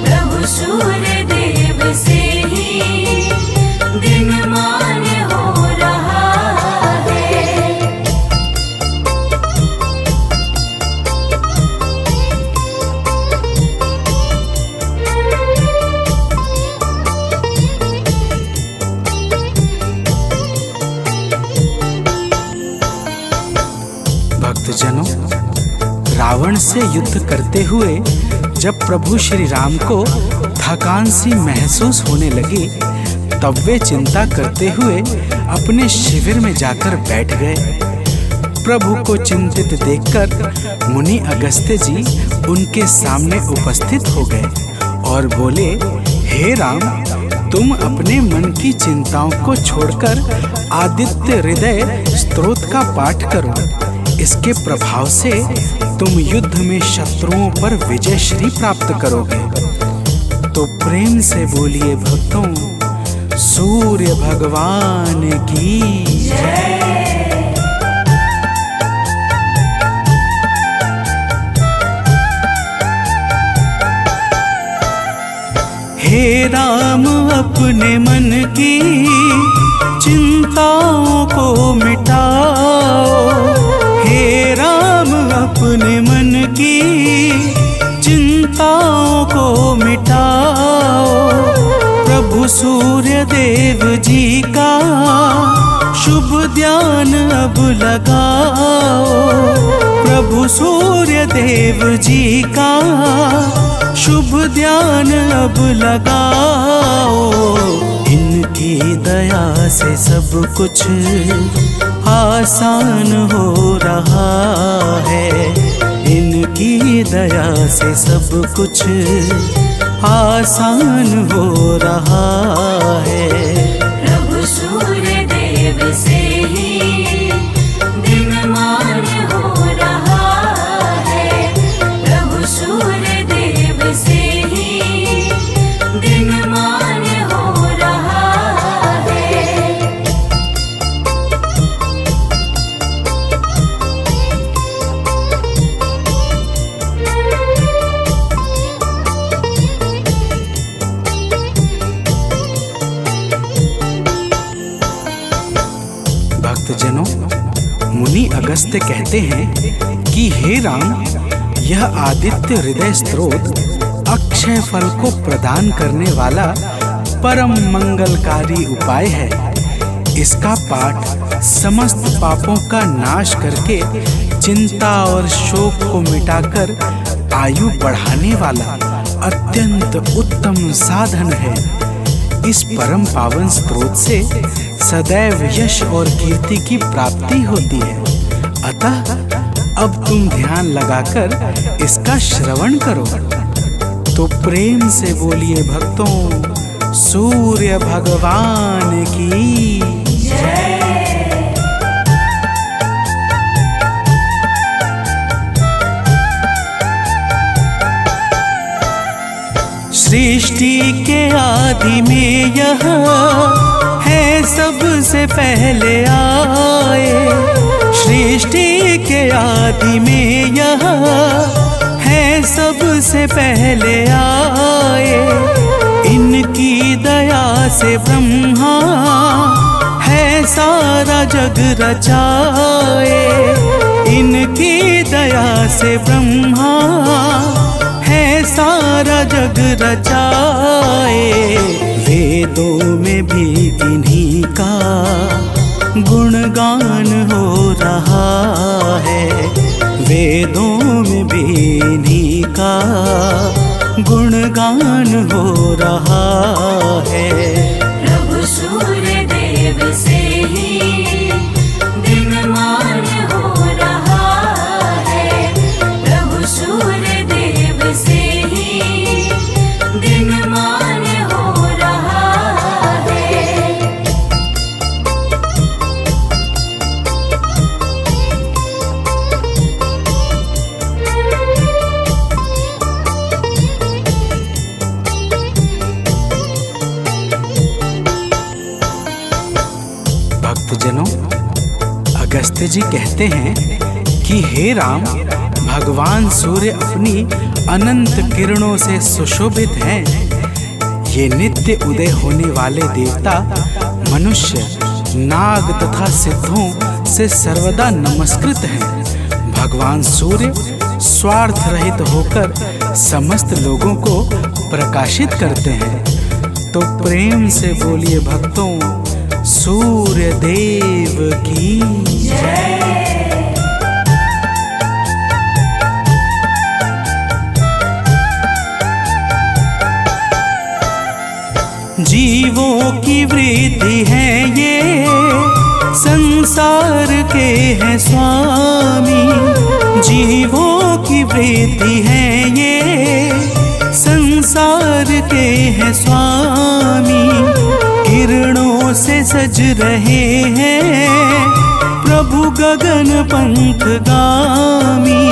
B: प्रभु सूर्य देव से ही दिनमान हो रहा है।
D: भक्तजनों, रावण से युद्ध करते हुए जब प्रभु श्री राम को थकान सी महसूस होने लगी, तब वे चिंता करते हुए अपने शिविर में जाकर बैठ गए। प्रभु को चिंतित देखकर मुनि अगस्त्य जी उनके सामने उपस्थित हो गए और बोले, हे राम, तुम अपने मन की चिंताओं को छोड़कर आदित्य हृदय स्तोत्र का पाठ करो। इसके प्रभाव से तुम युद्ध में शत्रुओं पर विजय श्री प्राप्त करोगे। तो प्रेम से बोलिए भक्तों, सूर्य भगवान की जय। हे राम, अपने मन की चिंताओं को मिटाओ। हे राम, अपने मन की चिंताओं को मिटाओ। प्रभु सूर्य देव जी का शुभ ध्यान अब लगाओ। प्रभु सूर्य देव जी का शुभ ध्यान अब लगाओ। इनकी दया से सब कुछ आसान हो रहा है। इनकी दया से सब कुछ आसान हो रहा है।
B: प्रभु सूर्य देव से ही दिनमान हो रहा है। प्रभु सूर्य देव से ही दिनमान हो रहा है।
D: भक्तजनों, मुनि अगस्त्य कहते हैं कि हे राम, यह आदित्य हृदय स्तोत्र अक्षय फल को प्रदान करने वाला परम मंगलकारी उपाय है। इसका पाठ समस्त पापों का नाश करके चिंता और शोक को मिटाकर आयु बढ़ाने वाला अत्यंत उत्तम साधन है। इस परम पावन स्रोत से सदैव यश और कीर्ति की प्राप्ति होती है। अतः अब तुम ध्यान लगाकर इसका श्रवण करो। तो प्रेम से बोलिए भक्तों, सूर्य भगवान की जय। सृष्टि के आदि में यह है सबसे पहले आए। सृष्टि के आदि में यह है सबसे पहले आए। इनकी दया से ब्रह्मा है सारा जग रचाए। इनकी दया से ब्रह्मा है सारा जग रचाए। वेदों में भी इन्हीं का गुणगान हो रहा है। वेदों में भी इन्हीं का गुणगान हो रहा है।
B: प्रभु सूर्य देव से ही दिनमान हो रहा है। प्रभु सूर्य देव से मान हो रहा है।
D: भक्तजनों, अगस्त्य जी कहते हैं कि हे राम, भगवान सूर्य अपनी अनंत किरणों से सुशोभित हैं। ये नित्य उदय होने वाले देवता मनुष्य, नाग तथा सिद्धों से सर्वदा नमस्कृत हैं। भगवान सूर्य स्वार्थ रहित होकर समस्त लोगों को प्रकाशित करते हैं। तो प्रेम से बोलिए भक्तों, सूर्य देव की जय। जीवों की वृद्धि है ये, संसार के हैं स्वामी। जीवों की वृद्धि है ये, संसार के हैं स्वामी। किरणों से सज रहे हैं प्रभु गगन पंथ गामी।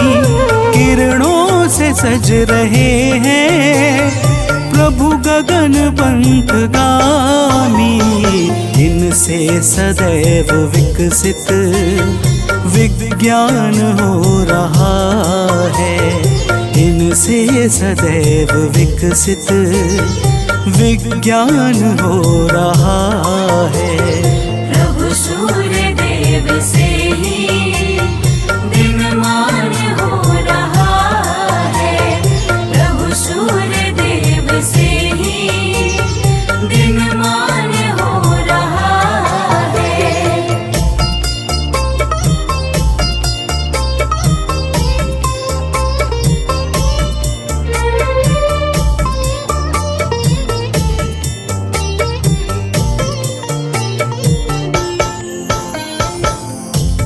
D: किरणों से सज रहे हैं प्रभु गगन पंथ गामी। इनसे सदैव विकसित विज्ञान हो रहा है। इनसे सदैव विकसित विज्ञान हो रहा है।
B: प्रभु सूर्य देव से ही दिन मान हो रहा है। प्रभु सूर्य देव से ही दिन मान हो रहा है।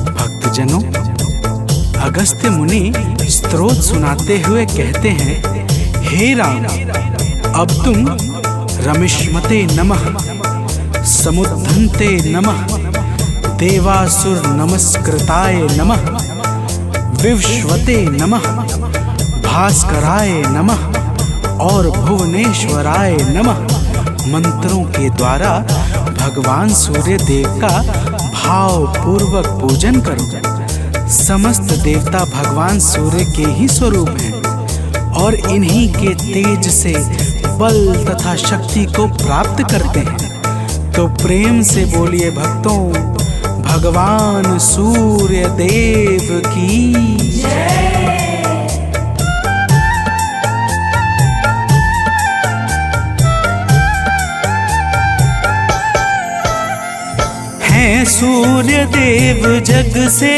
D: भक्तजनों, अगस्त्य मुनि स्तोत्र सुनाते हुए कहते हैं, हे राम, अब तुम रमिष्मते नमः, समुद्धन्ते नमः, देवासुर नमस्कृताय नमः, विवस्वते नमः, भास्कराय नमः और भुवनेश्वराय नमः मंत्रों के द्वारा भगवान सूर्य देव का भाव पूर्वक पूजन करो। समस्त देवता भगवान सूर्य के ही स्वरूप हैं और इन्हीं के तेज से बल तथा शक्ति को प्राप्त करते हैं। तो प्रेम से बोलिए भक्तों, भगवान सूर्य देव की जय। हैं सूर्य देव जग से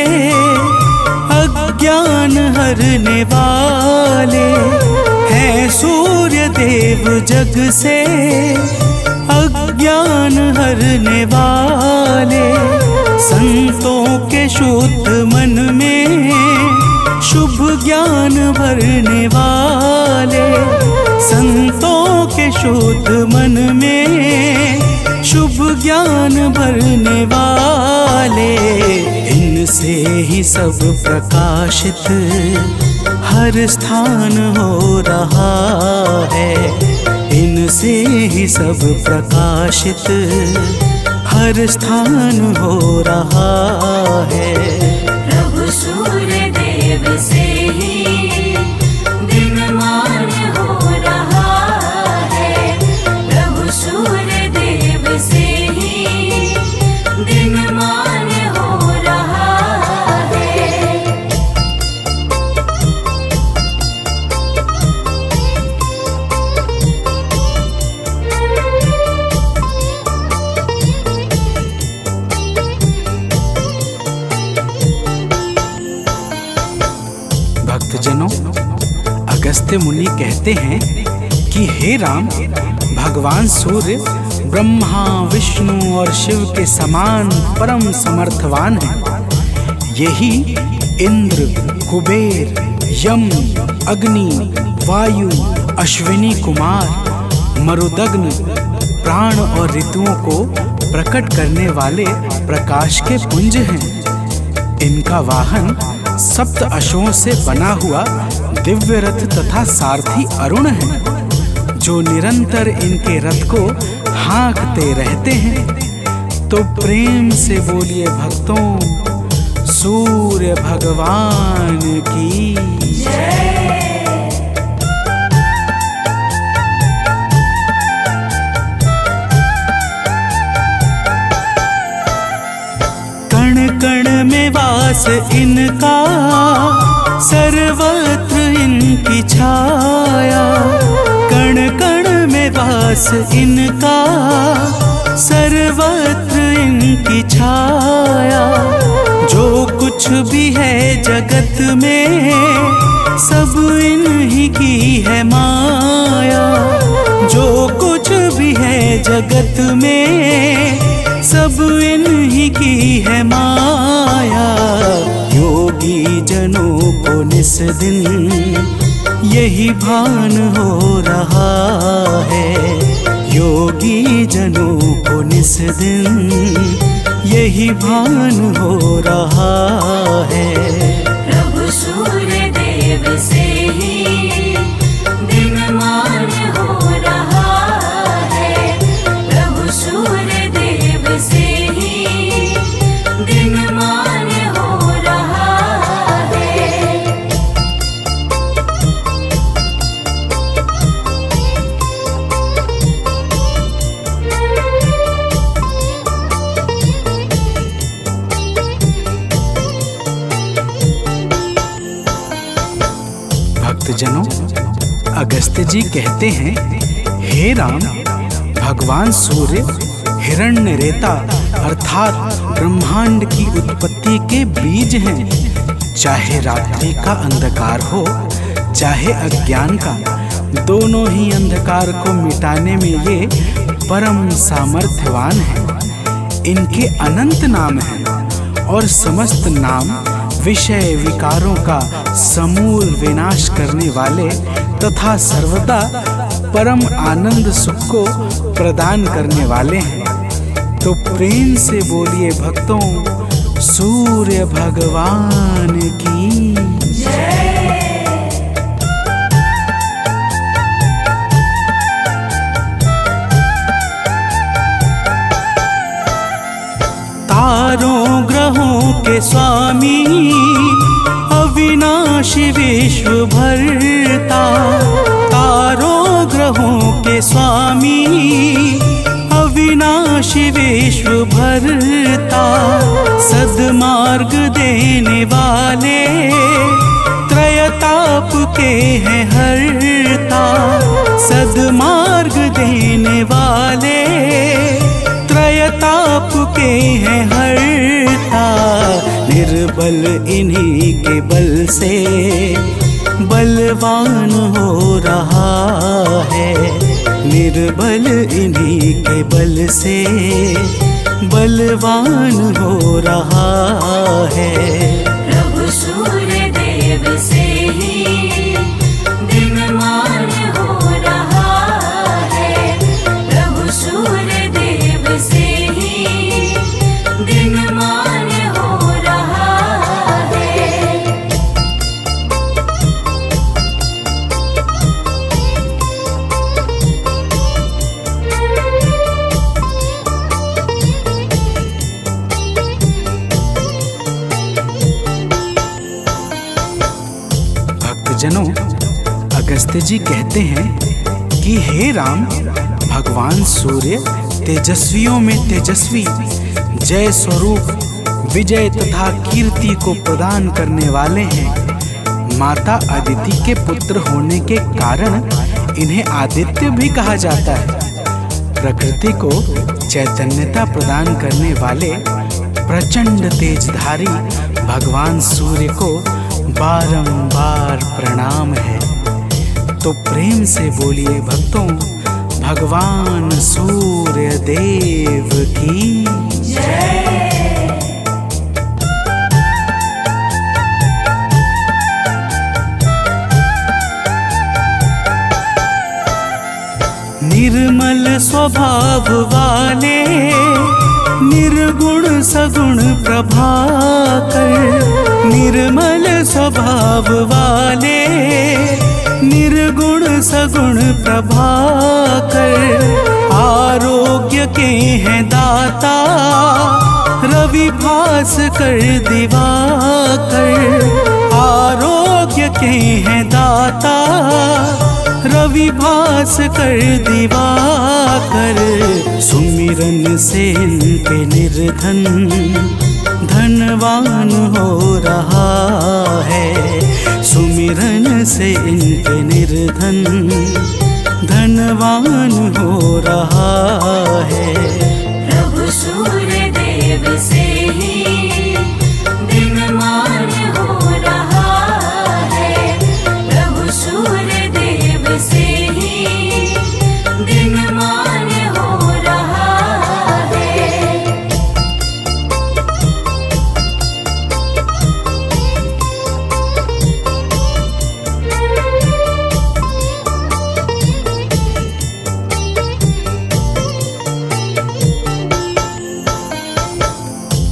D: अज्ञान हरने वाले। हैं सूर्य देव जग से अज्ञान हरने वाले। संतों के शुद्ध मन में शुभ ज्ञान भरने वाले। संतों के शुद्ध मन में शुभ ज्ञान भरने वाले। इनसे ही सब प्रकाशित हर स्थान हो रहा है। इनसे ही सब प्रकाशित हर स्थान हो रहा है।
B: प्रभु सूर्य देव से ही दिन मान हो रहा है। प्रभु सूर्य देव से ही दिन मान हो रहा है।
D: भक्तजनों, अगस्त्य मुनि कहते हैं कि हे राम, भगवान सूर्य ब्रह्मा विष्णु और शिव के समान परम समर्थवान हैं। यही इंद्र, कुबेर, यम, अग्नि, वायु, अश्विनी कुमार, मरुदग्न प्राण और ऋतुओं को प्रकट करने वाले प्रकाश के पुंज हैं। इनका वाहन सप्त अश्वों से बना हुआ दिव्य रथ तथा सारथी अरुण है, जो निरंतर इनके रथ को हाँकते रहते हैं। तो प्रेम से बोलिए भक्तों, सूर्य भगवान की जय। कण कण में वास इनका, सर्वत्र इनकी छाया। कण कण में वास इनका, सर्वत्र इनकी छाया। जो कुछ भी है जगत में, सब इन्हीं की है माया। जो कुछ भी है जगत में, सब इन्हीं की है माया। योगी जनों को निस दिन यही भान हो रहा है। योगी जनों को निस दिन यही भान हो रहा है।
B: प्रभु सूर्य देव से ही दिनमान हो रहा है। प्रभु सूर्य देव से ही दिनमान हो रहा है।
D: भक्तजनों, अगस्त्य जी कहते हैं, हे राम, भगवान सूर्य हिरण्यरेता अर्थात ब्रह्मांड की उत्पत्ति के बीज हैं। चाहे रात्रि का अंधकार हो, चाहे अज्ञान का, दोनों ही अंधकार को मिटाने में ये परम सामर्थ्यवान हैं। इनके अनंत नाम हैं और समस्त नाम विषय विकारों का समूल विनाश करने वाले तथा सर्वदा परम आनंद सुख को प्रदान करने वाले हैं। तो प्रेम से बोलिए भक्तों, सूर्य भगवान की जय। तारों ग्रहों के स्वामी, अविनाशी विश्व भरता। तारों ग्रहों के स्वामी, अविनाशी विश्व भरता। सद्मार्ग देने वाले, त्रयताप के हैं हरता। सद्मार्ग देने वाले, त्रयताप के हैं हरता। निर्बल इन्हीं के बल से बलवान हो रहा है। निर्बल इन्हीं के बल से बलवान हो रहा है।
B: प्रभु सूर्य देव से ही दिनमान हो रहा है। प्रभु सूर्य देव से ही दिनमान हो रहा है।
D: भक्तजनों, अगस्त्य जी कहते हैं कि हे राम, भगवान सूर्य तेजस्वियों में तेजस्वी, जय स्वरूप विजय तथा कीर्ति को प्रदान करने वाले हैं। माता अदिति के पुत्र होने के कारण इन्हें आदित्य भी कहा जाता है। प्रकृति को चैतन्यता प्रदान करने वाले प्रचंड तेजधारी भगवान सूर्य को बारंबार प्रणाम है। तो प्रेम से बोलिए भक्तों, भगवान सूर्य देव की जय। निर्मल स्वभाव वाले, निर्गुण सगुण प्रभाकर। निर्मल स्वभाव वाले, निर्गुण सगुण प्रभाकर। आरोग्य के हैं दाता, रवि भास्कर दिवाकर। आरोग्य के हैं दाता, रवि भास्कर दिवाकर। सुमिरन से इनके निर्धन धनवान हो रहा है। सुमिरन से इनके निर्धन धनवान हो रहा है।
B: प्रभु सूर्य देव से ही दिनमान हो रहा है। प्रभु सूर्य देव से ही दिनमान हो रहा है।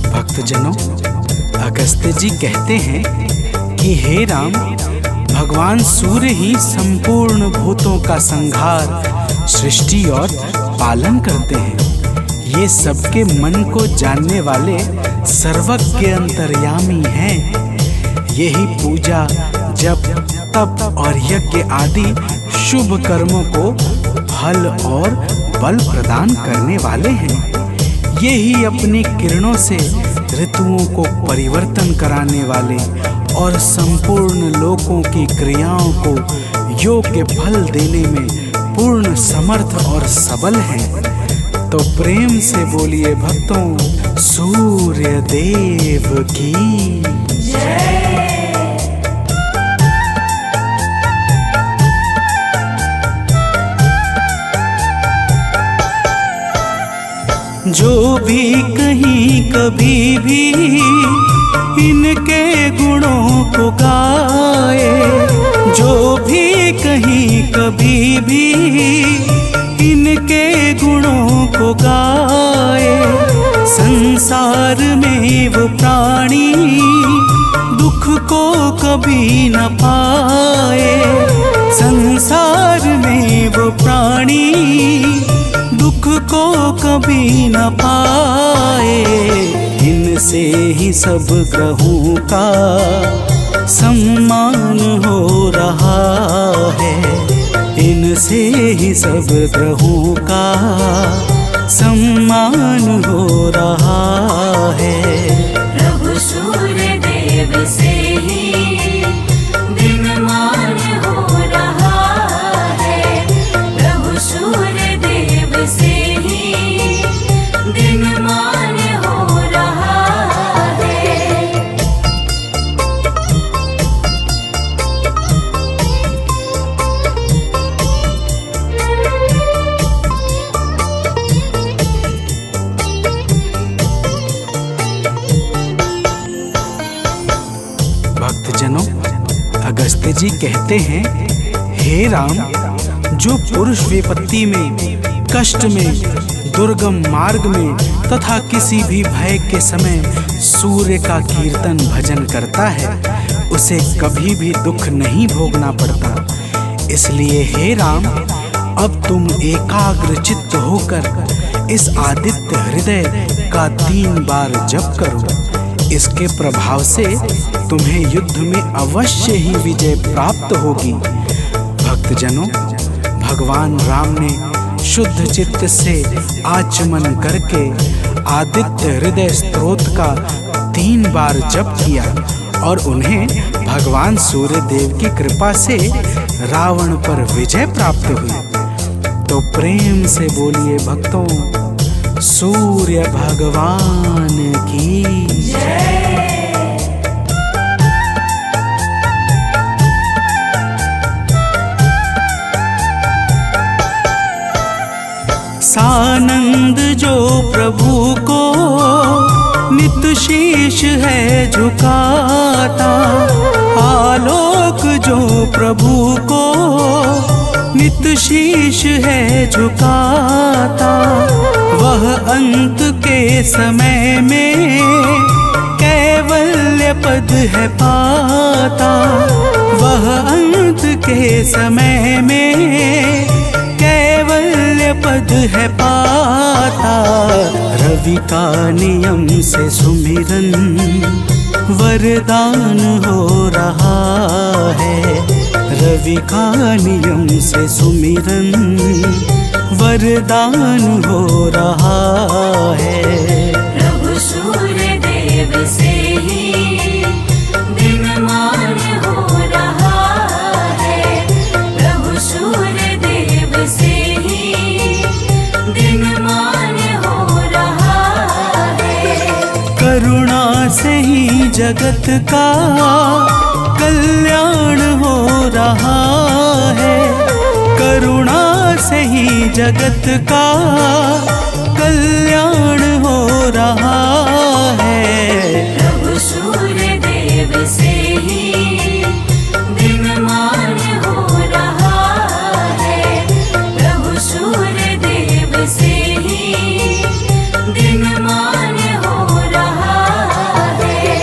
D: भक्तजनों, अगस्त्य जी कहते हैं कि हे राम, भगवान सूर्य ही संपूर्ण भूतों का संहार, सृष्टि और पालन करते हैं। ये सबके मन को जानने वाले सर्वज्ञ अंतर्यामी हैं। यही पूजा, जप, तप और यज्ञ आदि शुभ कर्मों को फल और बल प्रदान करने वाले हैं। यही अपनी किरणों से ऋतुओं को परिवर्तन कराने वाले और संपूर्ण लोकों की क्रियाओं को योग्य फल देने में पूर्ण समर्थ और सबल हैं। तो प्रेम से बोलिए भक्तों, सूर्य देव की जो भी कहीं कभी भी इनके गुणों को गाए। जो भी कहीं कभी भी इनके गुणों को गाए। संसार में वो प्राणी दुख को कभी न पाए। संसार में वो प्राणी दुख को कभी न पाए। इनसे ही सब ग्रहों का सम्मान हो रहा है। इनसे ही सब ग्रहों का सम्मान हो रहा है।
B: प्रभु सूर्य देव से ही दिनमान हो रहा है। प्रभु सूर्य देव से ही दिनमान हो रहा है।
D: भक्तजनों, अगस्त्य जी कहते हैं, हे राम, जो पुरुष विपत्ति में, कष्ट में, दुर्गम मार्ग में तथा किसी भी भय के समय सूर्य का कीर्तन भजन करता है, उसे कभी भी दुख नहीं भोगना पड़ता। इसलिए हे राम, अब तुम एकाग्र चित्त होकर इस आदित्य हृदय का 3 बार जप करो। इसके प्रभाव से तुम्हें युद्ध में अवश्य ही विजय प्राप्त होगी। भक्तजनों, भगवान राम ने शुद्ध चित्त से आचमन करके आदित्य हृदय स्तोत्र का 3 बार जप किया और उन्हें भगवान सूर्य देव की कृपा से रावण पर विजय प्राप्त हुई। तो प्रेम से बोलिए भक्तों, सूर्य भगवान की सानंद जो प्रभु को नित शीश है झुकाता। आलोक जो प्रभु को नित शीश है झुकाता, वह अंत के समय में कैवल्य पद है पाता। वह अंत के समय में कैवल्य पद है पाता। रवि का नियम से सुमिरन वरदान हो रहा है। रवि का नियम से सुमिरन वरदान हो रहा है।
B: प्रभु सूर्य देव से ही दिनमान हो रहा है। प्रभु सूर्य देव से ही दिनमान हो रहा है।
D: करुणा से ही जगत का कल्याण हो रहा है। करुणा से ही जगत का कल्याण हो रहा है।
B: प्रभु सूर्य देव से ही दिनमान हो रहा है। प्रभु सूर्य देव से ही दिनमान हो रहा है।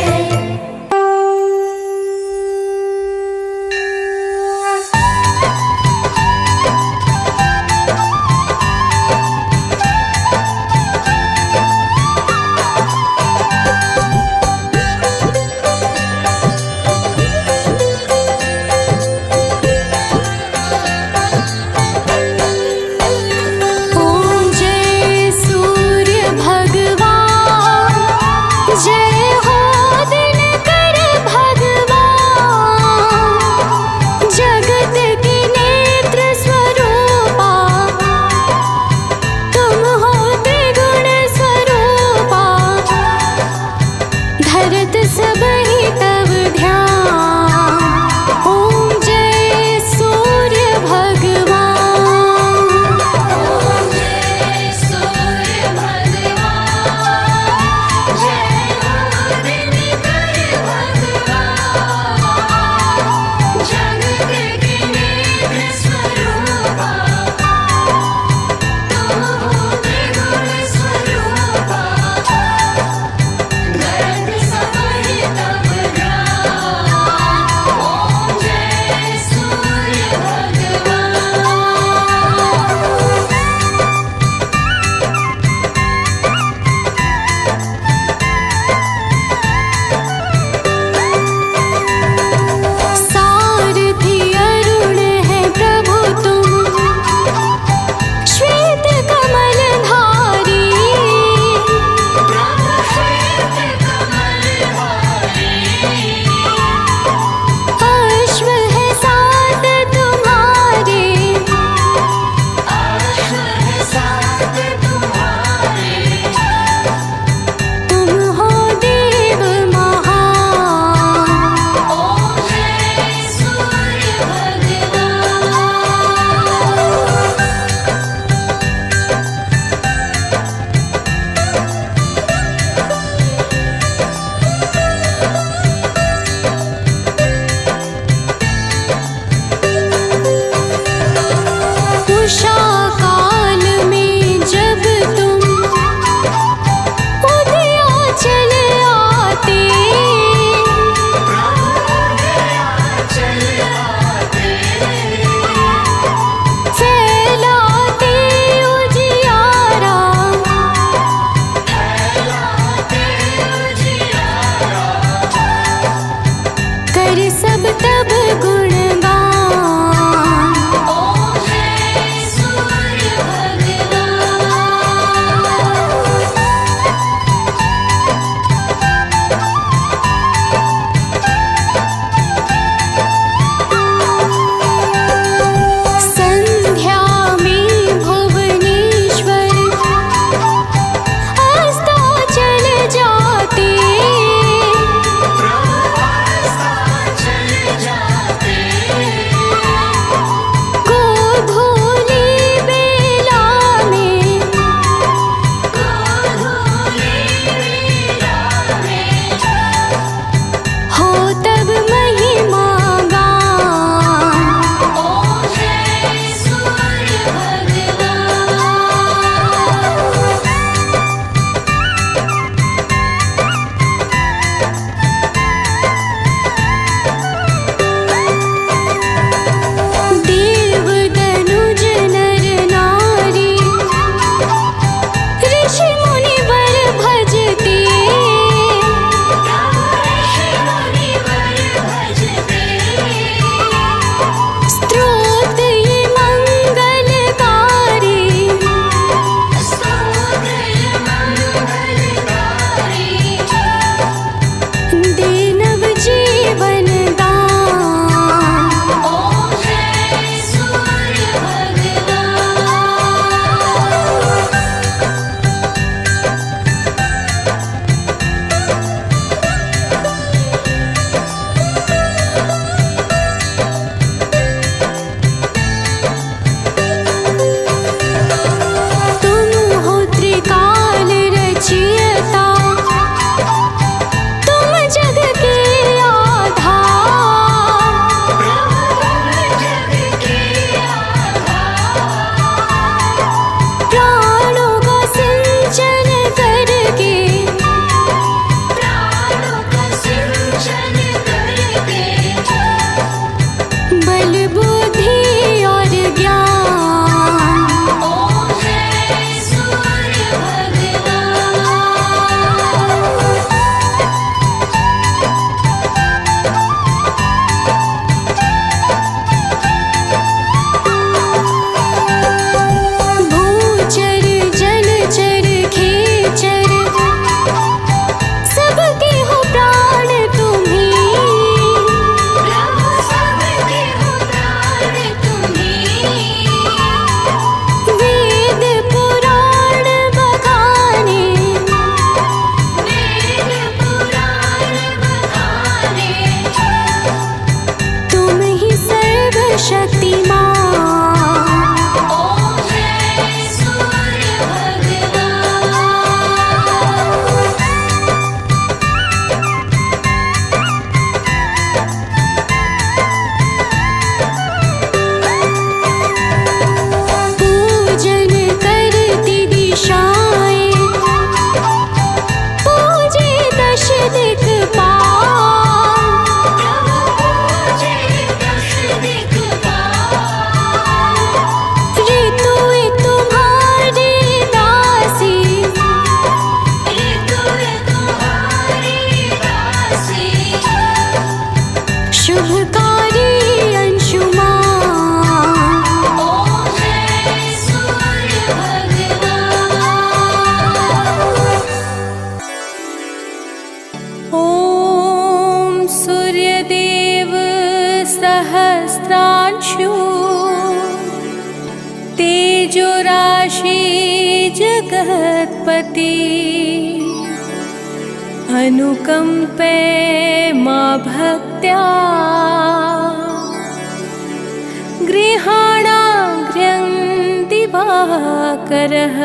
B: जगत्पति अनुकम्पे मा भक्त्या गृहाणाग्र्यं दिवाकरः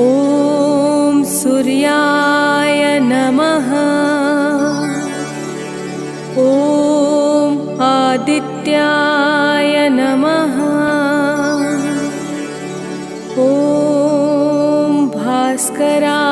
B: ॐ सूर्याय नमः ॐ आदित्याय नमः ॐ भास्कराय